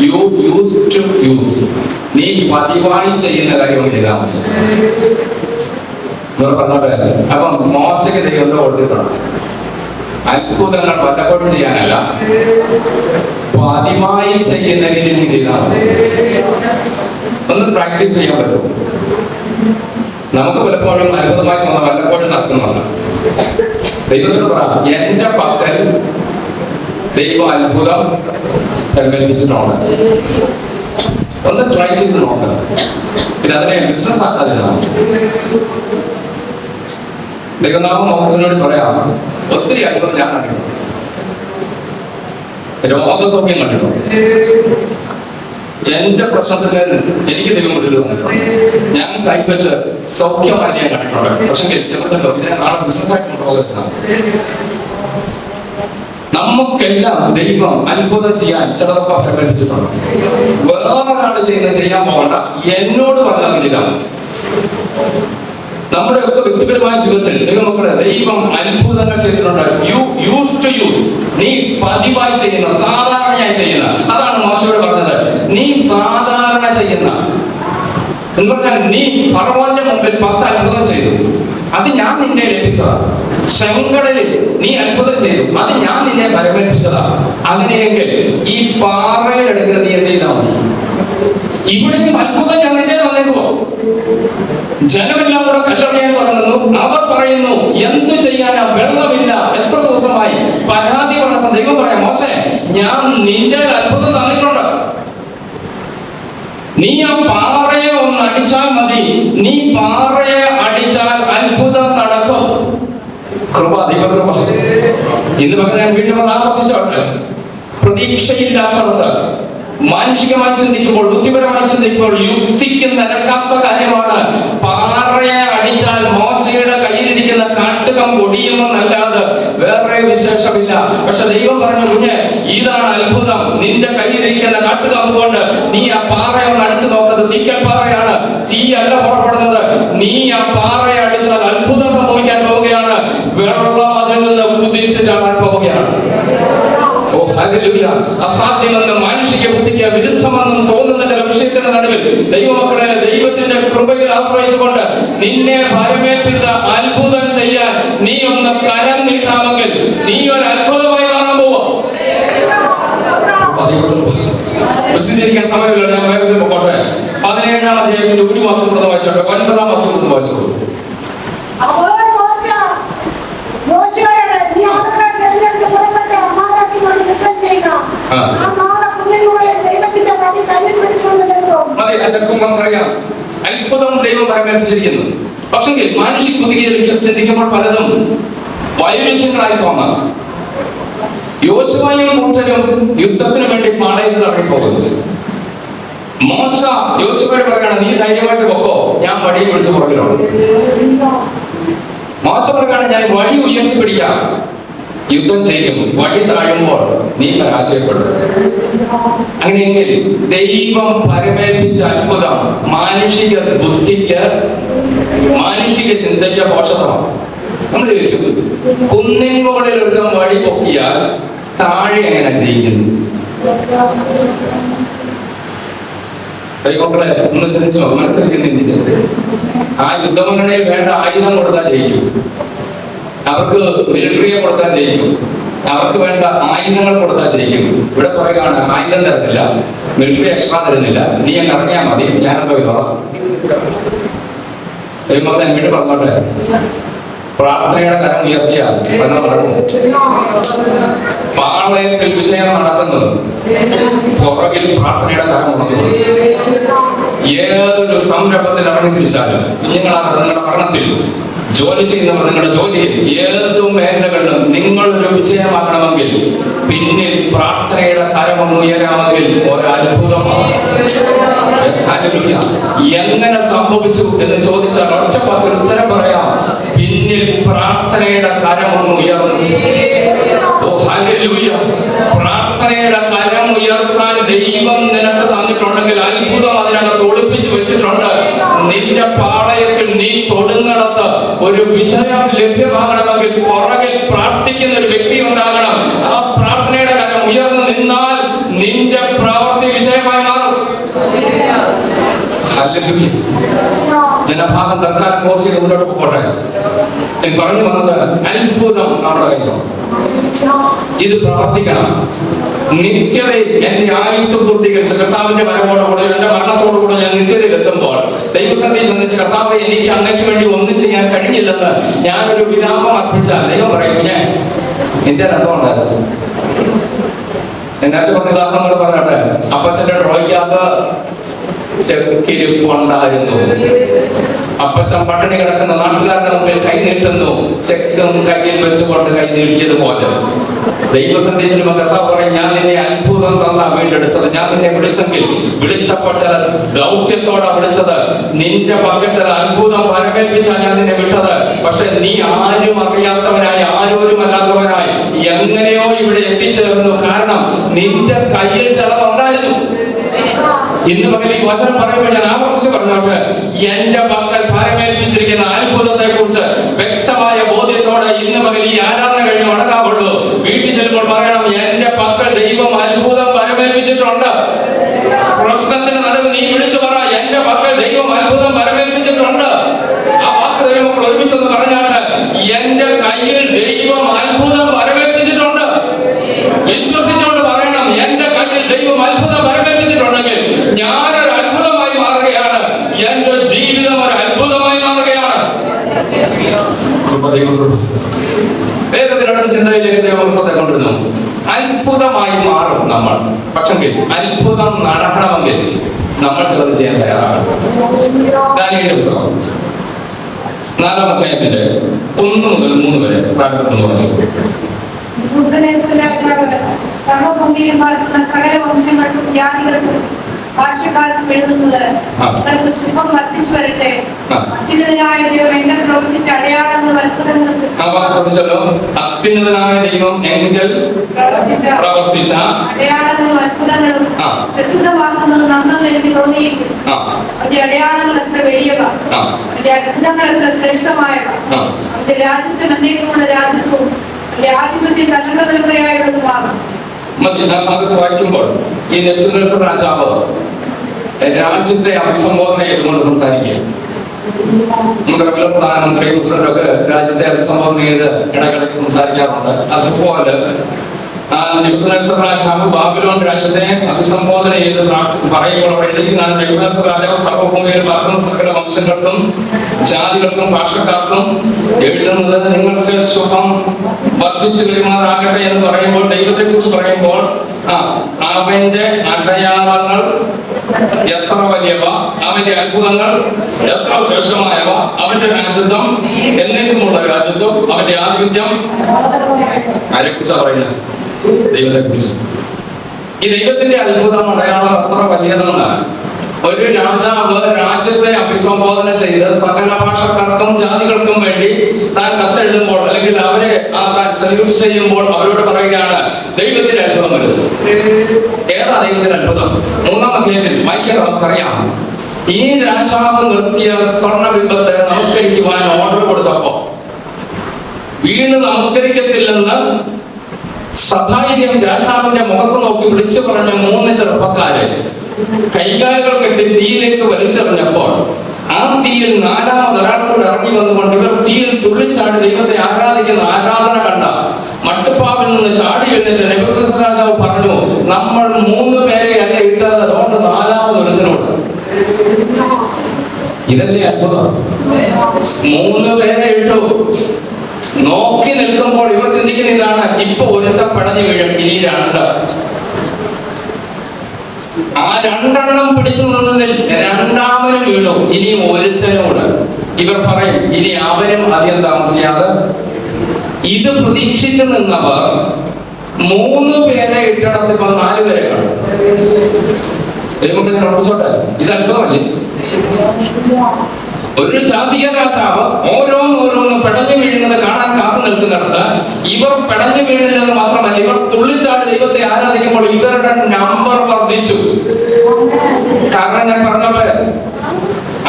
You used to use. നീ പതിവായി ചെയ്യുന്ന കാര്യം ചെയ്താൽ മതി. പറഞ്ഞ അപ്പം മോശയ്ക്ക് ദൈവത്തെ കൊടുത്തിട്ടുണ്ട്. അത്ഭുതങ്ങൾ പലപ്പോഴും ചെയ്യാനല്ല, പതിവായി ചെയ്യുന്ന രീതിയിൽ ചെയ്താൽ മതി. ഒന്ന് പ്രാക്ടീസ് ചെയ്യാൻ പറ്റും. നമുക്ക് പലപ്പോഴും അത്ഭുതമായി തോന്നാൻ പലപ്പോഴും നടത്തുന്നുണ്ട്. ദൈവത്തോട് പറ, എന്റെ പക്കൽ ദൈവം അത്ഭുതം പരിമേൽപ്പിച്ചിട്ടുണ്ട്. ഒന്ന് ട്രൈ ചെയ്ത് നോക്കാം. പിന്നെ അതിനെ ബിസിനസ് ആക്കാതിരുന്നാണ്. ദൈവനാമം നോക്കുന്നതിനോട് പറയാം, ഒത്തിരി അത്ഭുതം ഞാൻ കണ്ടിട്ടുണ്ട്. രോഗസൗഖ്യം കണ്ടിട്ടുണ്ട്. എന്റെ പ്രശ്നത്തിന് എനിക്ക് ദൈവം ഒരു തന്നിട്ടുണ്ട്. ഞാൻ കൈവച്ച് സൗഖ്യമായി ഞാൻ കണ്ടിട്ടുണ്ട്. പക്ഷെ ഇതിനെ നാളെ ബിസിനസ്സായിട്ട് കൊണ്ടുപോകുന്നതാണ്. നമുക്കെല്ലാം ദൈവം അത്ഭുതം ചെയ്യാൻ ചിലതൊക്കെ പരിഗണിച്ചിട്ടുണ്ട്. വേറൊരാൾ ചെയ്യാൻ പോകണ്ട, എന്നോട് പറഞ്ഞാൽ ചെയ്യാം. നമ്മുടെ ഒക്കെ വ്യക്തിപരമായ ജീവിതത്തിൽ ദൈവമക്കളെ ദൈവം അത്ഭുതങ്ങൾ ചെയ്തിട്ടുണ്ട്. You used to use. നീ പതിവായി ചെയ്യുന്ന, സാധാരണയായി ചെയ്യുന്ന. അതാണ് മോശയോട് പറഞ്ഞത്. നീ സാധാരണ ചെയ്യുന്ന എന്ന് പറഞ്ഞാൽ, നീ ഫറവോന്റെ മുമ്പിൽ 10 അത്ഭുതം ചെയ്തു, അത് ഞാൻ നിന്നെ ലഭിച്ചതാണ്. ചെങ്കടലിൽ നീ അത്ഭുതം ചെയ്തു, അത് ഞാൻ നിന്നെ പരിമേൽപ്പിച്ചതാണ്. അങ്ങനെയെങ്കിൽ ഈ പാറയിലെടുക്കുന്ന നീ എന്ത് ചെയ്താൽ മതി? ഇവിടെയും അത്ഭുതം ഞാൻ നിന്നെ തന്നേക്കോ? ജനമെല്ലാം കൂടെ കല്ലെറിയാൻ തുടങ്ങുന്നു. അവർ പറയുന്നു, എന്ത് ചെയ്യാനാ, വെള്ളമില്ല, എത്ര ദിവസമായി പരാതി പറഞ്ഞപ്പോൾ ദൈവം പറയാം, മോശേ, ഞാൻ നിന്റെ അത്ഭുതം തന്നിട്ടുണ്ട്. നീ ആ പാറയെ ഒന്ന് അടിച്ചാൽ മതി. നീ പാറയെ അടിച്ചാൽ അത്ഭുതം നടക്കും. കൃപ, ദൈവകൃപ. ഇന്ന് പകരം ഞാൻ വീണ്ടും ആവർത്തിച്ചോട്ടെ. പ്രതീക്ഷയില്ലാത്തവർക്ക് മാനുഷികമായി ചിന്തിക്കുമ്പോൾ, ബുദ്ധിപരമായി ചിന്തിക്കുമ്പോൾ യുക്തിക്ക് നിരക്കാത്ത കാര്യമാണ്. പാറയെ അടിച്ചാൽ മോശയുടെ കയ്യിലിരിക്കുന്ന കാട്ടുകം ഒടിയുമെന്നല്ലാതെ വേറെ വിശേഷമില്ല. പക്ഷെ ദൈവം പറഞ്ഞു, കുഞ്ഞെ, ഇതാണ് അത്ഭുതം. നിന്റെ കയ്യിലിരിക്കുന്ന കാട്ടുകം കൊണ്ട് നീ ആ പാറയെ ഒന്ന് അടിച്ചു നോക്കുന്നത്. തീക്കൽ പാറയാണ്, തീയല്ല പുറപ്പെടുന്നത്. നീ ആ പാറയെ അടിച്ചാൽ അത്ഭുതം സംഭവിക്കാൻ പോവുകയാണ്. വെള്ളം അതിൽ നിന്ന് കുതിച്ചു ചാടാൻ പോവുകയാണ്. അസാധ്യമെന്ന് മാനുഷിക ബുദ്ധിക്ക് വിരുദ്ധമെന്നും തോന്നുന്ന ചില വിഷയത്തിന്റെ നടുവിൽ ദൈവമക്കളെ ദൈവത്തിന്റെ കൃപയിൽ ആശ്രയിച്ചുകൊണ്ട് നിന്നെ ഭരമേൽപ്പിച്ച അത്ഭുതം ചെയ്യാൻ നീ ഒന്ന് കരം നീട്ടാമെങ്കിൽ നീ ഒരു അത്ഭുതമായി കാണാൻ പോവാ. വിശദീകരിക്കാൻ സമയമില്ല, ഞാൻ വേഗത്തിൽ പോട്ടെ. 17-ാം അധ്യായത്തിന്റെ ഒരു വാക്യം കൂടെ വായിച്ചോട്ടെ. 9-ാം വാക്യം കൂടെ വായിച്ചോളൂ. അത്ഭുതം ദൈവം പരിമേൽപ്പിച്ചിരിക്കുന്നു. പക്ഷെങ്കിൽ മാനുഷിക ബുദ്ധിക്ക് ചിന്തിക്കുമ്പോൾ പലതും വൈരുദ്ധ്യങ്ങളായി തോന്നാം. യോശുവയും കൂട്ടരും യുദ്ധത്തിന് വേണ്ടി പാളയത്തിൽ ഇറങ്ങിപ്പോകുന്നു. മോശ യോശുവയോട് പറയണം, നീ ധൈര്യമായിട്ട് പൊക്കോ, ഞാൻ വടി പിടിച്ച് പുറകിലാണ്. മോശ പറയണം, ഞാൻ വടി ഉയർത്തി പിടിക്കാം, യുദ്ധം ചെയ്യും, വടി താഴുമ്പോൾ നീ പരാജയപ്പെടും. അങ്ങനെയെങ്കിൽ ദൈവം പരമേൽപ്പിച്ച അത്ഭുതം മാനുഷിക ബുദ്ധിക്ക്, മാനുഷിക ചിന്തയ്ക്ക് പോഷകമാണ്. നമ്മൾ കുന്നിൻ മുകളിൽ ഒരു വടി പൊക്കിയാൽ താഴെ എങ്ങനെ ജയിക്കുന്നു? ദൈവങ്ങളെ ഒന്ന് ചിന്തിച്ചു മനസ്സിലാക്കുന്നില്ല. ആ യുദ്ധമുന്നണിയിൽ വേണ്ട ആയുധം കൊടുത്താൽ ജയിക്കും, അവർക്ക് മിലിറ്ററിയെ കൊടുത്താൽ ജയിക്കും, അവർക്ക് വേണ്ട ആയുധങ്ങൾ കൊടുത്താൽ ജയിക്കും. ഇവിടെ പറയുകയാണ് ആയുധം തരുന്നില്ല, മിലിറ്ററി എക്സ്ട്രാ തരുന്നില്ല, നീ അങ്ങ് ഇറങ്ങിയാൽ മതി, ഞാനത് പോയിക്കോളാം. ദൈവമക്കളെ വീണ്ടും പറഞ്ഞോട്ടെ, പ്രാർത്ഥനയുടെ കരം ഉയർത്തിയാൽ നടക്കും. പാളയത്തിൽ വിഷയം നടക്കുന്നത് പുറകിൽ പ്രാർത്ഥനയുടെ കരം ഉണർന്നു. ഏതൊരു സംരംഭത്തിൽ ഇറങ്ങി തിരിച്ചാലും, കുഞ്ഞുങ്ങളാണ് നിങ്ങളുടെ പഠനത്തിൽ, ജോലി ചെയ്യുന്നവർ നിങ്ങളുടെ ജോലിയിൽ, ഏത് മേഖലകളിലും നിങ്ങളൊരു വിജയമാക്കണമെങ്കിൽ പിന്നിൽ പ്രാർത്ഥനയുടെ കരമൊന്ന് ഉയരാമെങ്കിൽ ഒരത്ഭുതമാണ്. എങ്ങനെ സംഭവിച്ചു എന്ന് ചോദിച്ചാൽ ഒറ്റപ്പാക്കിൽ ഉത്തരം പറയാം, പിന്നിൽ പ്രാർത്ഥനയുടെ കരമൊന്ന് ഉയർന്നു. പ്രാർത്ഥനയുടെ കരം ഉയർത്താൻ ദൈവം നിനക്ക് തന്നിട്ടുണ്ടെങ്കിൽ അത്ഭുതം അതിനകത്ത് ഒളിപ്പിച്ചു വെച്ചിട്ടുണ്ട്. നിന്റെ പാളയത്തിൽ നീ തൊടുന്നിടത്ത് ഒരു വിജയം ലഭ്യമാകണമെങ്കിൽ പുറകിൽ പ്രാർത്ഥിക്കുന്ന ഒരു വ്യക്തി ഉണ്ടാകണം. ആ പ്രാർത്ഥനയുടെ കരം ഉയർന്നു നിന്നാൽ നിന്റെ പ്രവൃത്തി വിജയമായി മാറും. ജനഭാഗം തൽക്കാലം കോഴ്സ് ചെയ്ത് മുന്നോട്ട് പോകട്ടെ. ഞാൻ പറഞ്ഞു വന്നത് അത്ഭുതം നമ്മുടെ കയ്യിലാണ്. ഇത് പ്രവർത്തിക്കണം. നിത്യതയിൽ എന്റെ ആയുസ് പൂർത്തീകരിച്ച് കർത്താവിന്റെ വരവോടുകൂടെ, എന്റെ മരണത്തോടുകൂടെ ഞാൻ നിത്യതയിൽ എത്തുമ്പോൾ ദൈവസന്നിധിയിൽ നിന്നിട്ട് കർത്താവ് എനിക്ക് അങ്ങക്ക് വേണ്ടി ഒന്നും ചെയ്യാൻ കഴിഞ്ഞില്ലെന്ന് ഞാനൊരു വിലാപം അർപ്പിച്ചാൽ ദൈവം പറയും, ഞാൻ നിന്റെ രഥമുണ്ട്. എന്നാലും പറഞ്ഞ ഉദാഹരണങ്ങൾ പറയട്ടെ. അപ്പച്ചന്റെ ഡ്രോയ്ക്കകത്ത് ചെക്കിരിപ്പുണ്ടായിരുന്നു. അപ്പച്ചൻ പട്ടിണി കിടക്കുന്ന നാട്ടുകാരുടെ മുമ്പിൽ കൈ നീട്ടുന്നു, ചെക്കും കയ്യിൽ വെച്ചുകൊണ്ട് കൈ നീട്ടിയതുപോലെ ദൈവസന്ദേശത്തിൽ കർത്താവ് പറയും, ഞാൻ നിന്നെ അത്ഭുതം തന്ന വീണ്ടെടുത്തത്, ഞാൻ നിന്നെ വിളിച്ചെങ്കിൽ വിളിച്ചപ്പോൾ ചില ദൗത്യത്തോടെ വിളിച്ചത്, നിന്റെ പങ്കൽ ചില അത്ഭുതം വരവേൽപ്പിച്ചാൽ ഞാൻ നിന്നെ വിട്ടത്. പക്ഷെ നീ ആരും അറിയാത്തവനായി, ആരോരുമല്ലാത്തവനായി എങ്ങനെയോ ഇവിടെ എത്തിച്ചേർന്നു. കാരണം നിന്റെ കയ്യിൽ ചിലതുണ്ടായിരുന്നു. ഇന്ന് പകൽ ഈ വചനം പറയുമ്പോൾ ഞാൻ ആവർത്തിച്ച് പറഞ്ഞോട്ടെ, എന്റെ പക്കൽ ഭാരമേൽപ്പിച്ചിരിക്കുന്ന അത്ഭുതത്തെ കുറിച്ച് വ്യക്തമായ ബോധ്യത്തോടെ ഇന്ന് പകൽ ഈ ആരാധന കഴിഞ്ഞ് മടങ്ങാവുള്ളൂ. വീട്ടിൽ ചെല്ലുമ്പോൾ പറയണം, എന്റെ പക്കൽ ദൈവം അത്ഭുതം ഭാരമേൽപ്പിച്ചിട്ടുണ്ട്. പ്രശ്നത്തിന് നടുവ് നീ വിളിച്ചു പറ, എന്റെ പക്കൽ ദൈവം അത്ഭുതം ഭാരമേൽപ്പിച്ചിട്ടുണ്ട്. ആ വാക്ക് ദൈവമക്കൾ ഒരുമിച്ചൊന്ന് പറഞ്ഞാട്ട്, എന്റെ കയ്യിൽ ദൈവം അത്ഭുതം ഭാരമേൽപ്പിച്ചിട്ടുണ്ട്. വിശ്വസിച്ചുകൊണ്ട് പറയണം, എന്റെ കയ്യിൽ ദൈവം അത്ഭുതം ഭാരമേൽപ്പിച്ചിട്ടുണ്ടെങ്കിൽ ഞാനൊരു അത്ഭുതമായി മാറുകയാണ്, എന്റെ ജീവിതം ഒരു അത്ഭുതമായി മാറുകയാണ്. വേഗത്തിനടുത്ത ചിന്തയിലേക്ക് ദൈവത്തെ കൊണ്ടിരുന്നു. അത്ഭുതമായി മാറും നമ്മൾ. പക്ഷെങ്കിൽ അത്ഭുതം നടക്കണമെങ്കിൽ നമ്മൾ ചിലത് ചെയ്യാൻ തയ്യാറാണ്. ദാനിയേലിന്റെ പുസ്തകം 4-ാം അധ്യായത്തിന്റെ 1 മുതൽ 3 വരെ പ്രാരംഭം. സർവഭൂമിയിലും പാർക്കുന്ന സകല വംശങ്ങൾക്കും ജാതികൾക്കും ഭാഷക്കാർക്കും എഴുതുന്നത്, നിങ്ങൾക്ക് ശുഭം വർദ്ധിച്ചു വരട്ടെ. അത്യുന്നതനായ ദൈവം എങ്കിൽ പ്രവർത്തിച്ച അടയാളങ്ങളും അത്ഭുതങ്ങളും അത്യുന്നതനായ ദൈവം എങ്കിൽ പ്രവർത്തിച്ച അടയാളങ്ങളും അത്ഭുതങ്ങളും പ്രസിദ്ധമാക്കുന്നത് നന്നെന്ന് എനിക്ക് തോന്നിയിരിക്കുന്നു. അവന്റെ അടയാളങ്ങൾ എത്ര വലിയവ, അവന്റെ അത്ഭുതങ്ങൾ എത്ര ശ്രേഷ്ഠമായവ. അവന്റെ രാജ്യത്തിന് അനേകമുള്ള രാജ്യത്വവും അവന്റെ ആധിപത്യം തലമുറ തലമുറയായുള്ളതുമാകും. വായിക്കുമ്പോൾ ഈ നെബൂഖദ്നേസർ രാജാവ് രാജ്യത്തെ അഭിസംബോധന ചെയ്തുകൊണ്ട് സംസാരിക്കുക. നമ്മുടെ പ്രധാനമന്ത്രി മുസ്ലിമൊക്കെ രാജ്യത്തെ അഭിസംബോധന ചെയ്ത് ഇടയ്ക്കിടയ്ക്ക് സംസാരിക്കാറുണ്ട്. അതുപോലെ നെബൂഖദ്നേസർ രാജാവ് ബാബിലോൺ രാജ്യത്തെ അഭിസംബോധന ചെയ്ത് പറയുമ്പോൾ അവിടെ എഴുതിയിരിക്കുന്നതാണ്, നെബൂഖദ്നേസർ രാജാവ് സർവ്വഭൂമിയിൽ പാർക്കുന്ന സകല വംശങ്ങൾക്കും ജാതികൾക്കും ഭാഷക്കാർക്കും എഴുതുന്നത്, നിങ്ങൾക്ക് ശുഭം വർദ്ധിച്ചു പെരുമാറാകട്ടെ എന്ന് പറയുമ്പോൾ, ദൈവത്തെ കുറിച്ച് പറയുമ്പോൾ അവന്റെ അടയാളങ്ങൾ എത്ര വലിയവ, അവന്റെ അത്ഭുതങ്ങൾ എത്ര ശ്രേഷ്ഠമായവ, അവന്റെ രാജ്യത്വം എന്നേക്കുമുള്ള രാജ്യത്വം, അവന്റെ ആധിപത്യം ആരെക്കുറിച്ചാ പറയുന്നത്? ദൈവത്തെ കുറിച്ച്. ഈ ദൈവത്തിന്റെ അത്ഭുതം അടയാളം അത്ര വലിയതാണ്. ഒരു രാജാവ് രാജ്യത്തെ അഭിസംബോധന ചെയ്ത് സകല ഭാഷക്കാർക്കും ജാതികൾക്കും വേണ്ടി താൻ കത്തെഴുതുമ്പോൾ അല്ലെങ്കിൽ അവരെ താൻ സല്യൂട്ട് ചെയ്യുമ്പോൾ അവരോട് പറയുകയാണ് ദൈവത്തിന്റെ അത്ഭുതം വരുന്നത്. ഏതാ ദൈവത്തിന്റെ അത്ഭുതം? 3-ാം അധ്യായത്തിൽ വായിക്കാൻ നമുക്കറിയാം. ഈ രാജാവ് നിർത്തിയ സ്വർണ്ണബിംബത്തെ നമസ്കരിക്കുവാൻ ഓർഡർ കൊടുത്തപ്പോ വീണ് നമസ്കരിക്കത്തില്ലെന്ന് സധൈര്യം രാജാവിന്റെ മുഖത്ത് നോക്കി വിളിച്ചു പറഞ്ഞ 3 ചെറുപ്പക്കാരെ കൈകാലുകൾ കെട്ടി തീയിലേക്ക് വലിച്ചെറിഞ്ഞപ്പോൾ ആ തീയിൽ 4ാമത് ഒരാൾക്കൂടെ ഇറങ്ങി വന്നുകൊണ്ട് ഇവർ തീയിൽ തുള്ളിച്ചാടി ദൈവത്തെ ആരാധിക്കുന്ന ആരാധന കണ്ട മട്ടുപ്പാവിൽ നിന്ന് ചാടി എഴുന്നേറ്റ് നെബൂഖദ്നേസർ രാജാവ് പറഞ്ഞു, നമ്മൾ 3 പേരെ അല്ല ഇട്ടത്, അതുകൊണ്ട് 4ാമത് ഒരുത്തനോട്. ഇതല്ലേ അത്ഭുതം? 3 പേരെ ഇട്ടു. നോക്കി നിൽക്കുമ്പോൾ ഇവർ ചിന്തിക്കുന്ന ഇതാണ്, ഇപ്പൊ ഒരുത്തം പടഞ്ഞു വീഴും, ഇനി 2. ആ 2 പിടിച്ചു നിന്നതിൽ 2ാമനും വീണു, ഇനി ഒരുത്തനോട്. ഇവർ പറയും ഇനി അവനും അധികം താമസിയാതെ. ഇത് പ്രതീക്ഷിച്ചു നിന്നവർ 3 പേരെ ഇട്ടിടത്ത് ഇപ്പൊ 4 പേരെ കാണും. ഉറപ്പിച്ചോട്ടെ, ഇത് അത്ഭുതമല്ലേ? ഒരു ജാതീയ രാജാവ് ഓരോന്നോരോന്ന് പെടഞ്ഞു വീഴുന്നത് കാണാൻ കാത്തു നിൽക്കുന്നിടത്ത് ഇവർ പെടഞ്ഞു വീഴുന്നത് മാത്രമല്ല, ഇവർ തുള്ളിച്ചാടി ദൈവത്തെ ആരാധിക്കുമ്പോൾ ഇവരുടെ നമ്പർ വർദ്ധിച്ചു. കാരണം ഞാൻ പറഞ്ഞോട്ടെ,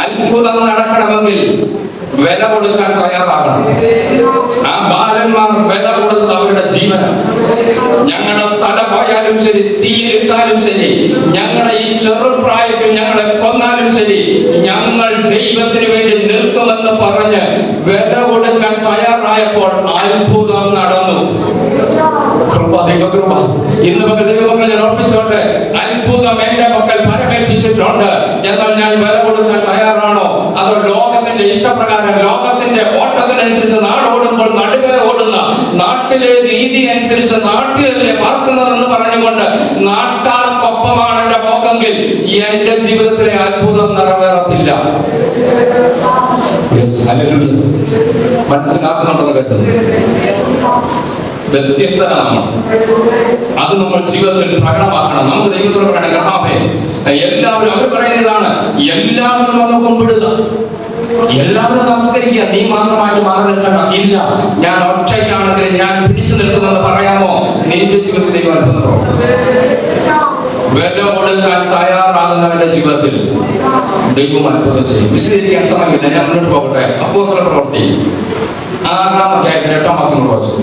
അത്ഭുതം നടക്കണമെങ്കിൽ വില കൊടുക്കാൻ തയ്യാറാകണം. ആ ബാലന്മാർ വില കൊടുത്തത് അവരുടെ ജീവനം. ഞങ്ങളുടെ തല പോയാലും ശരി, തീയിലിട്ടാലും ശരി, ഞങ്ങളുടെ ഈ ചെറുപ്രായത്തിൽ ഞങ്ങളെ കൊന്നാലും ശരി, ഞങ്ങൾ ദൈവത്തിന് വേണ്ടി നിൽക്കുമെന്ന് പറഞ്ഞ് വില കൊടുക്കാൻ തയ്യാറായപ്പോൾ അത്ഭുതം നടന്നു. കൃപ, ദൈവകൃപ. ഇന്ന് പകൽ ദൈവമക്കളെ ഞാൻ ഓർപ്പിച്ചോട്ടെ, അത്ഭുതം എന്റെ മക്കൾ പരമേൽപ്പിച്ചിട്ടുണ്ട്. എന്നാൽ ഞാൻ വില കൊടുക്കാൻ തയ്യാറാണോ? അതോ ലോകത്തിന്റെ ഇഷ്ടപ്രകാരം, ലോകത്തിന്റെ ഓട്ടത്തിനനുസരിച്ച് നാടോടുമ്പോൾ നടുവേ ഓടുന്ന നാട്ടിലെ രീതി അനുസരിച്ച് നാട്ടിലല്ലേ പാർക്കുന്നതെന്ന് പറഞ്ഞുകൊണ്ട് നാട്ടാർക്കൊപ്പമാണ് എന്റെ പോക്കെങ്കിൽ എന്റെ ജീവിതത്തിലെ അത്ഭുതം നിറവേറത്തില്ല. മനസ്സിലാക്കുന്നുണ്ടെന്ന് കേട്ടത് വ്യത്യസ്തനാണ്. അത് നമ്മൾ ജീവിതത്തിൽ പ്രകടമാക്കണം. നമുക്ക് ദൈവത്തോട് പറയണം, കർത്താവേ, എല്ലാവരും അവർ പറയുന്നതാണ്, എല്ലാവരും വന്ന് കുമ്പിടുക, എല്ലാവരും നമസ്കരിക്കുക, നീ മാത്രമായിട്ട് മാറി നിൽക്കണം. ഇല്ല, ഞാൻ ഒറ്റയ്ക്കാണെങ്കിൽ ഞാൻ പിടിച്ചു നിൽക്കുമെന്ന് പറയാമോ? നിന്റെ ജീവിതത്തിൽ ദൈവം അത്ഭുതം വില കൊടുക്കാൻ തയ്യാറാകുന്നവരുടെ ജീവിതത്തിൽ ദൈവം അത്ഭുതം ചെയ്യും. വിശദീകരിക്കാൻ സമയമില്ല, ഞാൻ മുന്നോട്ട് പോകട്ടെ. അപ്പോസ്തല പ്രവൃത്തി 6-ാം അധ്യായത്തിൽ 8-ാം വാക്യം വായിച്ചു.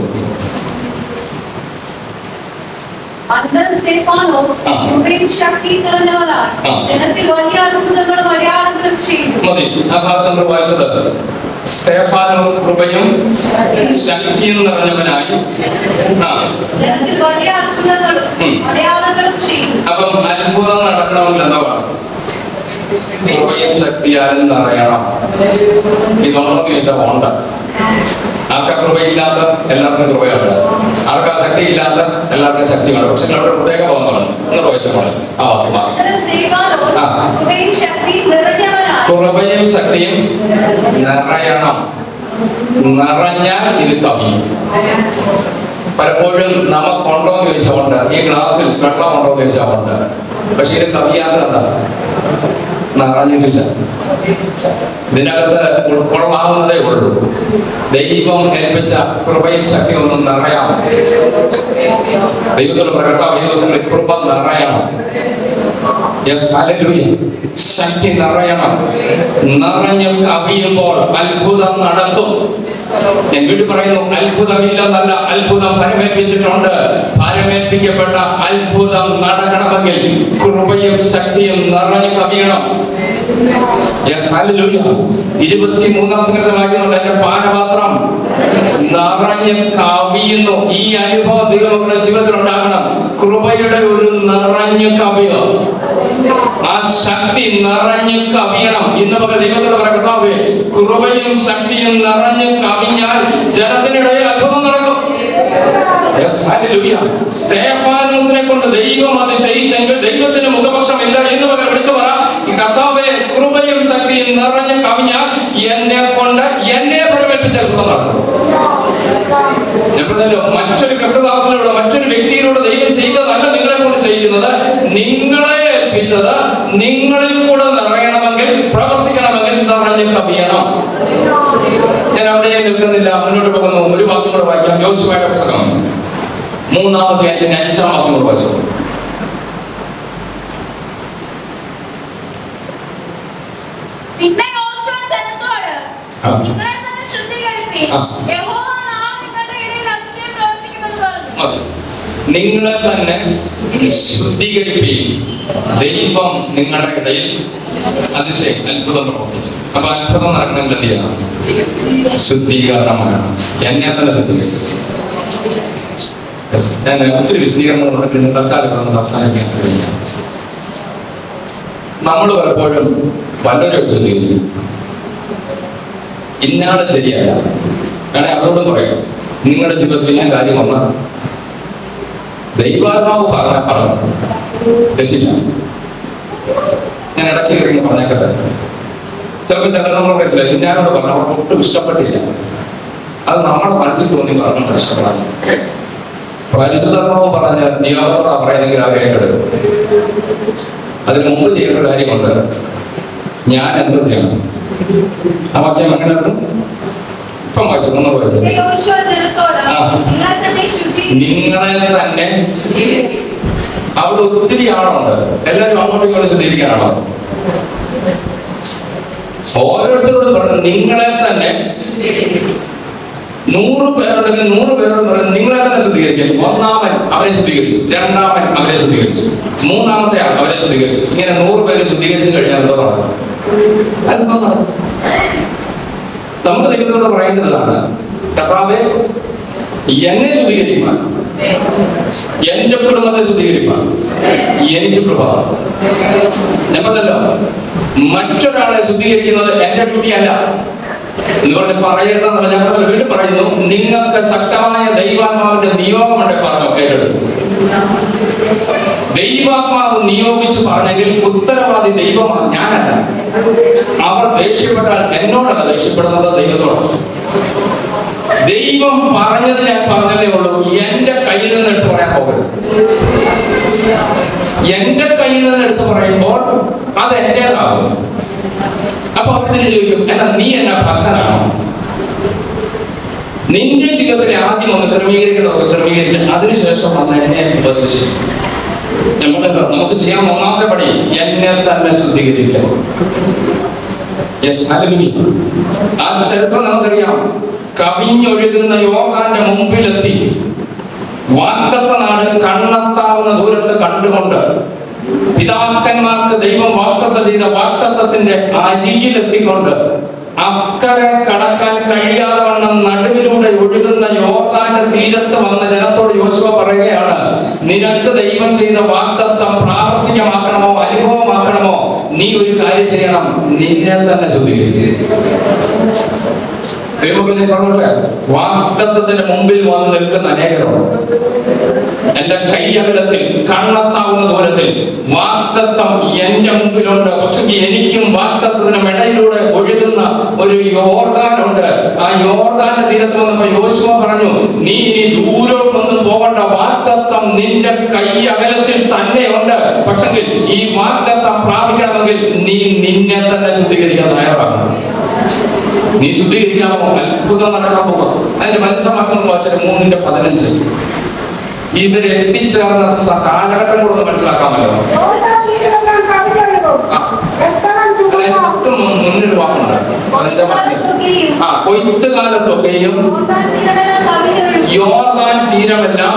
അന്ന് സ്തെഫാനോസ് കൃപയും ശക്തി നിറഞ്ഞവനായി ജനത്തിൽ വലിയ അത്ഭുതങ്ങളും അടയാളങ്ങളും ചെയ്തു. മതി, ആ ഭാഗത്ത് നമ്മൾ വായിച്ചത് സ്തെഫാനോസ് കൃപയും ശക്തിയും നിറഞ്ഞവനായി ജനത്തിൽ വലിയ അത്ഭുതങ്ങളും അടയാളങ്ങളും ചെയ്തു. അപ്പം അത്ഭുതം നടക്കണമെങ്കിൽ എന്താ വേണം? കൃപയും ശക്തിയാലും നിറയണം. ഇതുണ്ടെന്ന് ചോദിച്ചാൽ ഉണ്ട്. ആർക്കാ കൃപയില്ലാത്ത? എല്ലാവർക്കും കൃപയുണ്ട്. ആർക്കാ ശക്തി ഇല്ലാത്ത? എല്ലാവർക്കും ശക്തിയുണ്ട്. പക്ഷെ നിങ്ങളുടെ പ്രത്യേക ഭാഗമാണ്. നിങ്ങൾ വയസ്സമാണ് ആ വാക്യം. കൃപയും ശക്തിയും നിറയണം. നിറഞ്ഞാൽ ഇത് കവിയും. പലപ്പോഴും നമുക്കുണ്ടോ എന്ന് ചോദിച്ചാൽ ഈ ഗ്ലാസ്സിൽ വെള്ളമുണ്ടോ എന്ന് ചോദിച്ചാൽ പക്ഷെ ഇത് കവിയാത്ത നിറഞ്ഞിട്ടില്ല. ഇതിനകത്ത് ഉൾക്കൊള്ളാവുന്നതേ ഉള്ളൂ. ദൈവം ഏൽപ്പിച്ച കൃപയും ശക്തിയും ഒന്നും നിറയാം. ദൈവത്തോട് പറയട്ടോ, ഈ ദിവസങ്ങളിൽ കൃപ നിറയണം. ശക്തി നിറയണം. നിറഞ്ഞ് കവിയുമ്പോൾ അത്ഭുതം നടക്കും. ഞാൻ വീട്ടിൽ പറയുന്നു, അത്ഭുതമില്ലെന്നല്ല, അത്ഭുതം പരമേൽപ്പിച്ചിട്ടുണ്ട്. പരമേൽപ്പിക്കപ്പെട്ട അത്ഭുതം നടക്കണമെങ്കിൽ കൃപയും ശക്തിയും നിറഞ്ഞു കവിയണം. 23-ാം സംഘത്തിലാക്കുന്നുണ്ട്, എന്റെ പാനപാത്രം നിറഞ്ഞ് കവിയുന്നു. ഈ അനുഭവം ദൈവങ്ങളുടെ ജീവിതത്തിൽ ഉണ്ടാകണം. കൃപയുടെ ഒരു നിറഞ്ഞു കവിയ, ആ ശക്തി നിറഞ്ഞു കവിയണം. ഇന്ന് പകൽ ദൈവത്തോട് പറയുന്നത്, കൃപയും ശക്തിയും നിറഞ്ഞു കവിഞ്ഞാൽ ജനത്തിനിടയിൽ അത്ഭുതം നടക്കും. സ്തെഫാനോസിനെ കൊണ്ട് ദൈവം അത് ചെയ്യിച്ചെങ്കിൽ ദൈവത്തിന്റെ മുഖപക്ഷമില്ല എന്ന് പകരം വിളിച്ചു പറ, കർത്താവേ, കൃപയും ശക്തിയും നിറഞ്ഞു കവിഞ്ഞാൽ എന്നെ കൊണ്ട് എന്നെ പരമേൽപ്പിച്ച അത്ഭുതം നടക്കും. മറ്റൊരു കർത്തദാസനോട്, മറ്റൊരു വ്യക്തിയെ നിങ്ങളെ ഏൽപ്പിച്ചത് നിങ്ങളിൽ കൂടെ നിറയണമെങ്കിൽ, പ്രവർത്തിക്കണമെങ്കിൽ നിറഞ്ഞ് കവിയണം. ഞാൻ അവിടെ നിൽക്കുന്നില്ല, മുന്നോട്ട് പോകുന്നു. ഒരു വാക്യം കൂടെ വായിക്കാം. യോശുവയുടെ പുസ്തകം 3-ാം അധ്യായത്തിന്റെ 5-ാം വാക്യം കൂടെ വായിച്ചു. പിന്നെ യോശുവ ജനത്തോട്, നിങ്ങളെ തന്നെ ശുദ്ധീകരിപ്പീൻ, യഹോവ നാളെ നിങ്ങളുടെ ഇടയിൽ അതിശയം പ്രവർത്തിക്കുമെന്ന് പറഞ്ഞു. നിങ്ങളെ തന്നെ ശുദ്ധീകരിപ്പീൻ, ദൈവം നിങ്ങളുടെ ഇടയിൽ അതിശയം, അത്ഭുതം പ്രവർത്തിക്കും. അപ്പൊ അത്ഭുതം നടക്കണമെങ്കിൽ എന്ത് ചെയ്യണം? ശുദ്ധീകരണമാണ്. എന്നെ തന്നെ ശുദ്ധീകരിക്കും. ഞാൻ ഒത്തിരി വിശദീകരണങ്ങളുണ്ടെങ്കിൽ തൽക്കാലം അവസാനിക്കാൻ കഴിയില്ല. നമ്മൾ പലപ്പോഴും പലരും ശുദ്ധീകരിക്കും. ഇന്നാള് ശരിയല്ല, വേണേ അവരോടും പറയാം, നിങ്ങളുടെ ജീവിതത്തിൽ വലിയ കാര്യം വന്നാൽ ദൈവാത്മാവ് പറഞ്ഞു തെറ്റില്ല. ഞാൻ ഇടയ്ക്ക് കയറി പറഞ്ഞേക്കട്ടെ. ചിലപ്പോൾ നമ്മൾ പറയില്ല, ഇന്നാരോട് പറഞ്ഞു, അവർക്ക് ഒട്ടും ഇഷ്ടപ്പെട്ടില്ല. അത് നമ്മുടെ മനസ്സിൽ തോന്നി പറഞ്ഞു ഇഷ്ടപ്പെടാൻ. പരിശുദ്ധാത്മാവ് പറഞ്ഞ നിയോഗം പറയുന്നെങ്കിൽ അവരെ എടുക്കും. അതിന് മുമ്പ് ചെയ്യേണ്ട കാര്യമുണ്ട്. ഞാൻ എന്ത് ചെയ്യണം? ആ വാക്യം എങ്ങനെ ഇപ്പം വായിച്ചു, നമ്മൾ വായിച്ചു. നിങ്ങളെ തന്നെ. അവിടെ ഒത്തിരി ആളുണ്ട്. എല്ലാവരും അങ്ങോട്ടും ഇങ്ങോട്ടും ശുദ്ധീകരിക്കാനാണോ? ഓരോരുത്തരോടും പറഞ്ഞു നിങ്ങളെ തന്നെ. 100 പേരുണ്ടെങ്കിൽ 100 പേരോട് പറഞ്ഞു നിങ്ങളെ തന്നെ ശുദ്ധീകരിക്കും. ഒന്നാമൻ അവരെ ശുദ്ധീകരിച്ചു, രണ്ടാമൻ അവരെ ശുദ്ധീകരിച്ചു, മൂന്നാമത്തെ ആൾ അവരെ ശുദ്ധീകരിച്ചു. ഇങ്ങനെ 100 പേരെ ശുദ്ധീകരിച്ചു കഴിഞ്ഞാൽ എന്തോ നടക്കും? നമുക്ക് ദൈവത്തോട് പറയേണ്ടതാണ്, കർത്താവേ എന്നെ ശുദ്ധീകരിക്കാൻ, എന്റെ കുടുംബത്തെ ശുദ്ധീകരിക്കാൻ എനിക്ക് കൃപ. ഞമ്മളല്ലോ മറ്റൊരാളെ ശുദ്ധീകരിക്കുന്നത് എന്റെ ഡ്യൂട്ടിയല്ല എന്ന് പറയരുതെന്ന് ഞങ്ങൾ വീണ്ടും പറയുന്നു. നിങ്ങൾക്ക് ശക്തമായ ദൈവാത്മാവിന്റെ നിയോഗമുണ്ട് പറഞ്ഞു കേട്ടെടുത്തു. ദൈവാത്മാവ് നിയോഗിച്ച് പറഞ്ഞെങ്കിൽ ഉത്തരവാദി ദൈവമാണ്, ഞാനല്ല. അവർ ദേഷ്യപ്പെട്ടാൽ എന്നോടല്ല ദേഷ്യപ്പെടുന്നത്, ദൈവത്തോട്. ദൈവം പറഞ്ഞത് ഞാൻ പറഞ്ഞതേ ഉള്ളൂ. എന്റെ കയ്യിൽ നിന്ന് എടുത്ത് പറയാൻ പോകരുത്. എന്റെ കയ്യിൽ നിന്ന് എടുത്ത് പറയുമ്പോൾ അത് എന്റേതാകും. അപ്പൊ അവര് ചോദിക്കും, എന്നാ നീ എന്നാ ഭക്തനാണോ? നിന്റെ ജീവിതത്തിലെ ആദ്യം ഒന്ന് ക്രമീകരിക്കണമൊക്കെ ക്രമീകരിക്കുക, അതിനുശേഷം വന്ന് എന്നെ ഉപദേശിക്കും. നമുക്ക് ചെയ്യാൻ ഒന്നാമത്തെ പടി എന്നെ തന്നെ ശുദ്ധീകരിക്കാം. ആ ചരിത്രം നമുക്കറിയാം. കവിഞ്ഞൊഴുകുന്ന യോർദാന്റെ മുമ്പിലെത്തി വാഗ്ദത്ത നാട് കണ്ണെത്താവുന്ന ദൂരത്ത് കണ്ടുകൊണ്ട് പിതാക്കന്മാർക്ക് ദൈവം വാഗ്ദത്തം ചെയ്ത വാഗ്ദത്തത്തിന്റെ അരികിലെത്തിക്കൊണ്ട് അക്കരെ കടക്കാൻ കഴിയാതെ വണ്ണം നടുവിലൂടെ ഒഴുകുന്ന യോർദാന്റെ തീരത്ത് വന്ന ജനത്തോട് യോശുവ പറയുകയാണ്, നിനക്ക് ദൈവം ചെയ്ത വാഗ്ദത്തം പ്രാവർത്തികമാക്കണമോ അനുഭവമാക്കണമോ നീ ഒരു കാര്യം ചെയ്യണം, നിന്നെ തന്നെ ശുദ്ധീകരിക്കുക. വാഗ്ദത്തത്തിന്റെ മുമ്പിൽ വന്ന് നിൽക്കുന്ന അനേകരുണ്ട്. എന്റെ കൈയകലത്തിൽ കണ്ണെത്താവുന്ന ദൂരത്തിൽ വാഗ്ദത്തം എന്റെ മുമ്പിലുണ്ട്. പക്ഷെ എനിക്കും വാഗ്ദത്തത്തിനും ഇടയിലൂടെ ഒഴുകുന്ന ഒരു യോർദാനുണ്ട്. ആ യോർദാന്റെ തീരത്ത് വന്നപ്പോ യോശുവ പറഞ്ഞു, നീ ഇനി ദൂരോട്ടൊന്നും പോകണ്ട, വാഗ്ദത്തം നിന്റെ കൈയകലത്തിൽ തന്നെയുണ്ട്. പക്ഷെങ്കിൽ ഈ വാഗ്ദത്തം പ്രാപിക്കണമെങ്കിൽ നീ നിന്നെ തന്നെ ശുദ്ധീകരിക്കാൻ തയ്യാറാണ്. നീ ശുദ്ധീകരിക്കാമോ? അത്ഭുതം നടക്കാൻ പോകുക. അതിന്റെ മനസ്സിലാക്കുന്നത് വായിച്ചാൽ 3:15 ഇവര് എത്തിച്ചേർന്ന കാലഘട്ടം കൂടെ മനസ്സിലാക്കാമല്ലോ. മുന്നൊരു വാക്കുണ്ട്, കൊയ്ത്ത് കാലത്തൊക്കെയും യോർദാൻ തീരമെല്ലാം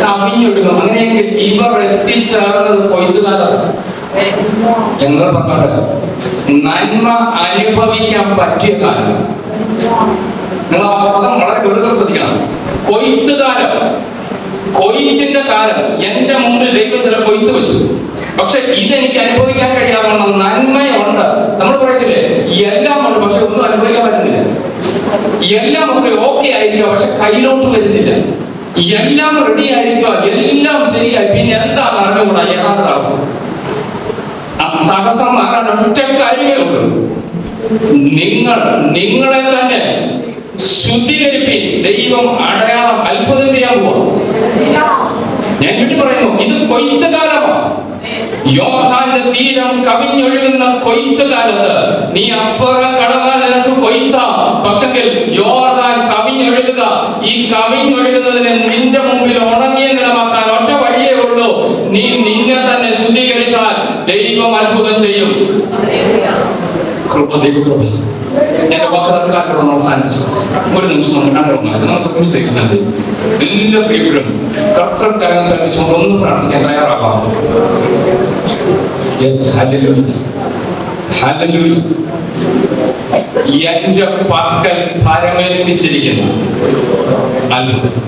കവിഞ്ഞൊഴുകും. അങ്ങനെയെങ്കിൽ ഇവർ എത്തിച്ചേർന്നത് കൊയ്ത്ത് കാലത്ത്. ഞങ്ങൾ പറഞ്ഞത് നന്മ അനുഭവിക്കാൻ പറ്റിയ കാലം. നിങ്ങൾ ആ പദം വളരെ ഗൗരവത്തോടെ ശ്രദ്ധിക്കണം. കൊയ്ത്ത് കാലം, കൊയ്ത്തിന്റെ കാലം. എന്റെ മുമ്പിൽ ദൈവം ചില കൊയ്ത്ത് വെച്ചു, പക്ഷെ ഇതെനിക്ക് അനുഭവിക്കാൻ കഴിയാതെ നന്മയുണ്ട്. നമ്മൾ പറയത്തില്ലേ, എല്ലാം ഉണ്ട് പക്ഷെ ഒന്നും അനുഭവിക്കാൻ പറ്റുന്നില്ല. എല്ലാം ഒക്കെ ഓക്കെ ആയിരിക്കുക, പക്ഷെ കയ്യിലോട്ട് വരുന്നില്ല. എല്ലാം റെഡി ആയിരിക്കുക, എല്ലാം ശരിയായി, പിന്നെ എന്താണ് അറിഞ്ഞുകൂടാ, ഏതാണ്ട് തടസ്സം. തടസ്സം മാറാൻ ഒറ്റ കാര്യമേ ഉള്ളൂ, നിങ്ങളെ തന്നെ ശുദ്ധീകരിപ്പിൻ. ദൈവം അടയാളം അത്ഭുതം ചെയ്യാൻ പോവാ. ഞാൻ വീട്ടിൽ പറയുന്നു, ഇത് കൊയ്ത്ത് കാലമാണ്. യോർദാന്റെ തീരം കവിഞ്ഞൊഴുകുന്ന കൊയ്ത്ത് കാലത്ത് നീ അപ്പുറം കടന്നാൽ നിനക്ക് കൊയ്ത്ത, പക്ഷെങ്കിൽ യോർദാൻ കവിഞ്ഞൊഴുകുക. ഈ കവിഞ്ഞൊഴുകുന്നതിനെ നിന്റെ മുമ്പിൽ ഉണങ്ങിയ നിലമാക്കാൻ ഒറ്റ വഴിയേ ഉള്ളൂ. നീ നിന്നെ തന്നെ ശുദ്ധീകരിച്ചാൽ ദൈവം അത്ഭുതം ചെയ്യും. കൃപ, ദൈവകൃപ. എന്റെ വാക്കുകാരോട് അവസാനിച്ചു. ഒരു നിമിഷം നമുക്ക് എല്ലാ പ്രിയപ്പെടും കർത്തൃക്കരം കഴിച്ചുകൊണ്ട് ഒന്ന് പ്രാർത്ഥിക്കാൻ തയ്യാറാകാം. എന്റെ പക്കൽ പരമേൽപ്പിച്ചിരിക്കുന്നു അത്ഭുതം.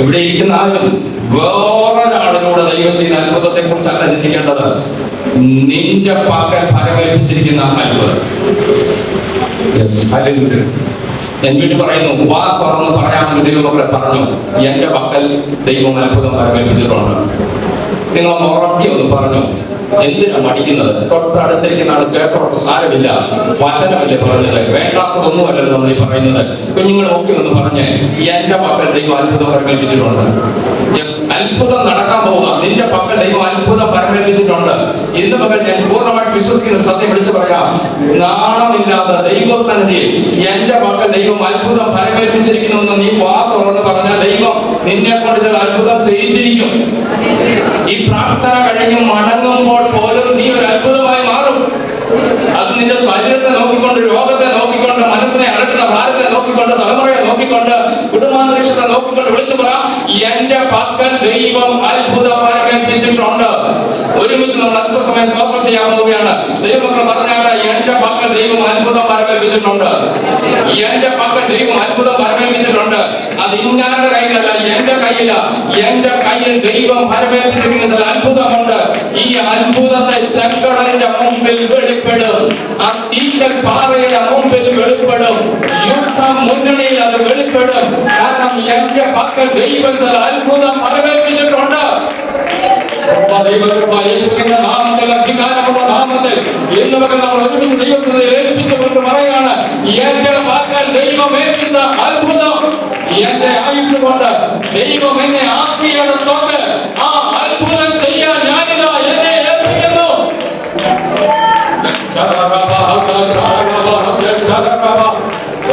ഇവിടെ ഇരിക്കുന്ന ആരും വേറൊരാളിലൂടെ ദൈവം ചെയ്ത അത്ഭുതത്തെ കുറിച്ചല്ല ചിന്തിക്കേണ്ടത്. നിന്റെ പക്കൽ പരമേൽപ്പിച്ചിരിക്കുന്ന അത്ഭുതം. ഞാൻ വീണ്ടും പറയുന്നു, വാ തുറന്ന് പറയാമെന്ന് ദൈവമക്കളെ പറഞ്ഞു. എന്റെ പക്കൽ ദൈവം അത്ഭുതം പരമേൽപ്പിച്ചിട്ടുണ്ട്. നിങ്ങൾ ഉറക്കി ഒന്ന് പറഞ്ഞു. എന്തിനാ മടിക്കുന്നത്? തൊട്ടടുത്തിരിക്കുന്ന ആൾ കേട്ടോട്ട് സാരമില്ല, വചനമല്ലേ പറഞ്ഞത്, വേണ്ടാത്തതൊന്നുമല്ലല്ലോ നമ്മൾ ഈ പറയുന്നത്. കുഞ്ഞുങ്ങൾ നോക്കി ഒന്ന് പറഞ്ഞ് എന്റെ പക്കൽ ദൈവം അത്ഭുതം പരമേൽപ്പിച്ചിട്ടുണ്ട്. അത്ഭുതം നടക്കാൻ പോവുക. നിന്റെ പക്കൽ ദൈവം അത്ഭുതം പരമേൽപ്പിച്ചിട്ടുണ്ട്. ഇന്ന് പകൽ ഞാൻ പൂർണ്ണമായിട്ട് വിശ്വസിക്കുന്ന സത്യം വിളിച്ചു പറയാം. നാണമില്ലാതെ ദൈവസന്നിധിയിൽ എന്റെ പക്കൽ ദൈവം അത്ഭുതം പരമേൽപ്പിച്ചിരിക്കുന്നു നീ വാ തുറന്ന് പറഞ്ഞാൽ ദൈവം നിന്നെ കൊണ്ട് ചില അത്ഭുതം ചെയ്യിച്ചിരിക്കും. ഈ പ്രാർത്ഥന കഴിഞ്ഞ് മടങ്ങുമ്പോൾ പോലും നീ ഒരു അത്ഭുതമായി മാറും. അത് നിന്റെ ശരീരത്തെ നോക്കിക്കൊണ്ട്, രോഗത്തെ നോക്കിക്കൊണ്ട്, മനസ്സിനെ അടക്കുന്ന ഭാരത്തെ നോക്കിക്കൊണ്ട്, തലമുറയെ നോക്കിക്കൊണ്ട്, കുടുംബാന്തരീക്ഷത്തെ നോക്കിക്കൊണ്ട് വിളിച്ചു പറ, എന്റെ പക്കൽ ദൈവം അത്ഭുതം പരമേൽപ്പിച്ചിട്ടുണ്ട്. ഒരുമിച്ച് നമ്മൾ അല്പസമയം സ്തോത്രം ചെയ്യാൻ പോവുകയാണ്. ദൈവമക്കൾ പറഞ്ഞാണ്, എന്റെ പക്കൽ ദൈവം അത്ഭുതം പരമേൽപ്പിച്ചിട്ടുണ്ട്. എന്റെ പക്കൽ ദൈവം അത്ഭുതം പരമേൽപ്പിച്ചിട്ടുണ്ട്. അത് ഇന്നാരുടെ കയ്യിലല്ല, എന്റെ കയ്യില. എന്റെ കയ്യിൽ ദൈവം പരമേൽപ്പിച്ചിരിക്കുന്ന ചില അത്ഭുതമുണ്ട്. ഈ അത്ഭുതത്തെ ചെങ്കടലിന്റെ മുമ്പിൽ വെളിപ്പെടും. ആ തീക്കൽ പാറയുടെ മുമ്പിൽ വെളിപ്പെടും. യുദ്ധ മുന്നണിയിൽ അത് വെളിപ്പെടും. കാരണം എന്റെ പക്കൽ ദൈവം ചില അത്ഭുതം പരമേൽപ്പിച്ചിട്ടുണ്ട്. യേശുവിന്റെ നാമത്തിൽ, അധികാരമുള്ള നാമത്തിൽ ഇന്ന് നമ്മൾ ഒരുമിച്ച് ദൈവത്തെ ഏൽപ്പിച്ചുകൊണ്ട് പറയാണ്, എന്റെ പക്കൽ ദൈവം ഏൽപ്പിച്ച അത്ഭുതം. എന്റെ ആയുസ് കൊണ്ട് ദൈവം എന്നെ ആക്കിയെടുത്തോണ്ട് ആ അത്ഭുതം ചെയ്യാൻ ഞാനിതാ എന്നെ ഏൽപ്പിക്കുന്നു.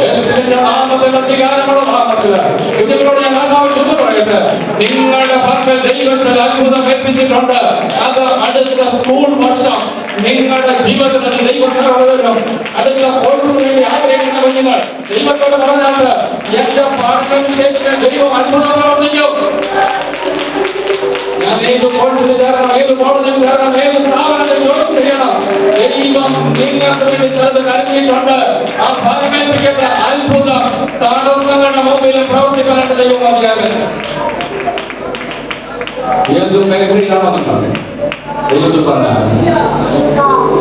യേശുവിന്റെ നാമത്തിൽ, അധികാരമുള്ള നാമത്തിൽ ഇതിനോട് ഞാൻ ആത്മാവിൽ പറയട്ടെ, നിങ്ങളുടെ പക്കൽ ദൈവത്തിൽ അത്ഭുതം ഏൽപ്പിച്ചിട്ടുണ്ട്. അത് അടുത്ത സ്കൂൾ വർഷം നിങ്ങളുടെ ജീവിതത്തിൽ ദൈവം നിറവേറും. അടുത്ത കോഴ്സിന് വേണ്ടി ആഗ്രഹിക്കുന്ന കുഞ്ഞുങ്ങൾ ദൈവത്തോട് പറഞ്ഞാൽ എന്റെ പാഠം ക്ഷേത്രത്തിൽ ദൈവം അത്ഭുതം പ്രവർത്തിക്കും. ഞാൻ ഏത് കോഴ്സിൽ ചേരണം, ഏത് കോളേജിൽ ചേരണം, ഏത് സ്ഥാപനത്തിൽ ജോലി ചെയ്യണം, ദൈവം നിങ്ങൾക്ക് വേണ്ടി ചിലത് കരുതിയിട്ടുണ്ട്. ആ ഫലമേൽപ്പിക്കേണ്ട അത്ഭുതം തടസ്സങ്ങളുടെ മുമ്പിൽ പ്രവർത്തിക്കാനായിട്ട് ദൈവം അധികാരം. ഏത് മേഖലയിലാണോ ദൈവത്തിൽ പറഞ്ഞാൽ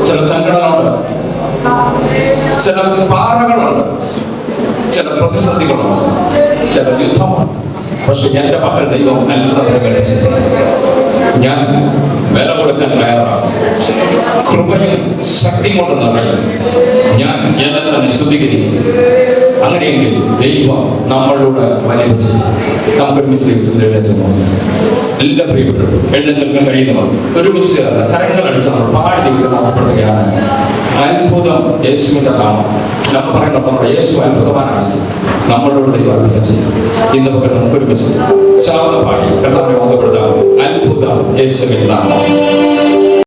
ചില സങ്കടങ്ങളുണ്ട്, ചില പാറകളുണ്ട്, ചില പ്രതിസന്ധികളുണ്ട്, ചില യുദ്ധമുണ്ട്. പക്ഷെ എന്റെ പക്കൽ ദൈവം അത്ഭുതം കഴിച്ചു. ഞാൻ വില കൊടുക്കാൻ തയ്യാറാണ്. കൃപയും ശക്തി കൊണ്ട് നിറയും. ഞാൻ എന്നെ തന്നെ ശുദ്ധീകരിക്കും. അങ്ങനെയെങ്കിൽ ദൈവം നമ്മളുടെ വലിയ ചെയ്യും. നമുക്കൊരു മിസ്റ്റേക്സ് എഴുതുന്നു. എല്ലാ പ്രിയപ്പെട്ടവരും എഴുന്നേൽക്കാൻ കഴിയുന്നവർ ഒരുമിച്ച് കരങ്ങളടിച്ച് നമ്മൾ പാടി നാമപ്പെടുകയാണ്. അത്ഭുതം യേശുവിന്റെ നാമം. നമ്മൾ പറയുന്നത് നമ്മുടെ യേശു അത്ഭുതവാനാണ്. നമ്മളോട് ദൈവം അത്ഭുതം ചെയ്യും. ഇന്ന് പകൽ നമുക്കൊരു മിസ്റ്റേക്ക് ശാപം പാടി കർത്താവിനെ ബോധപ്പെടുത്താം. അത്ഭുതം യേശുവിന്റെ നാമം.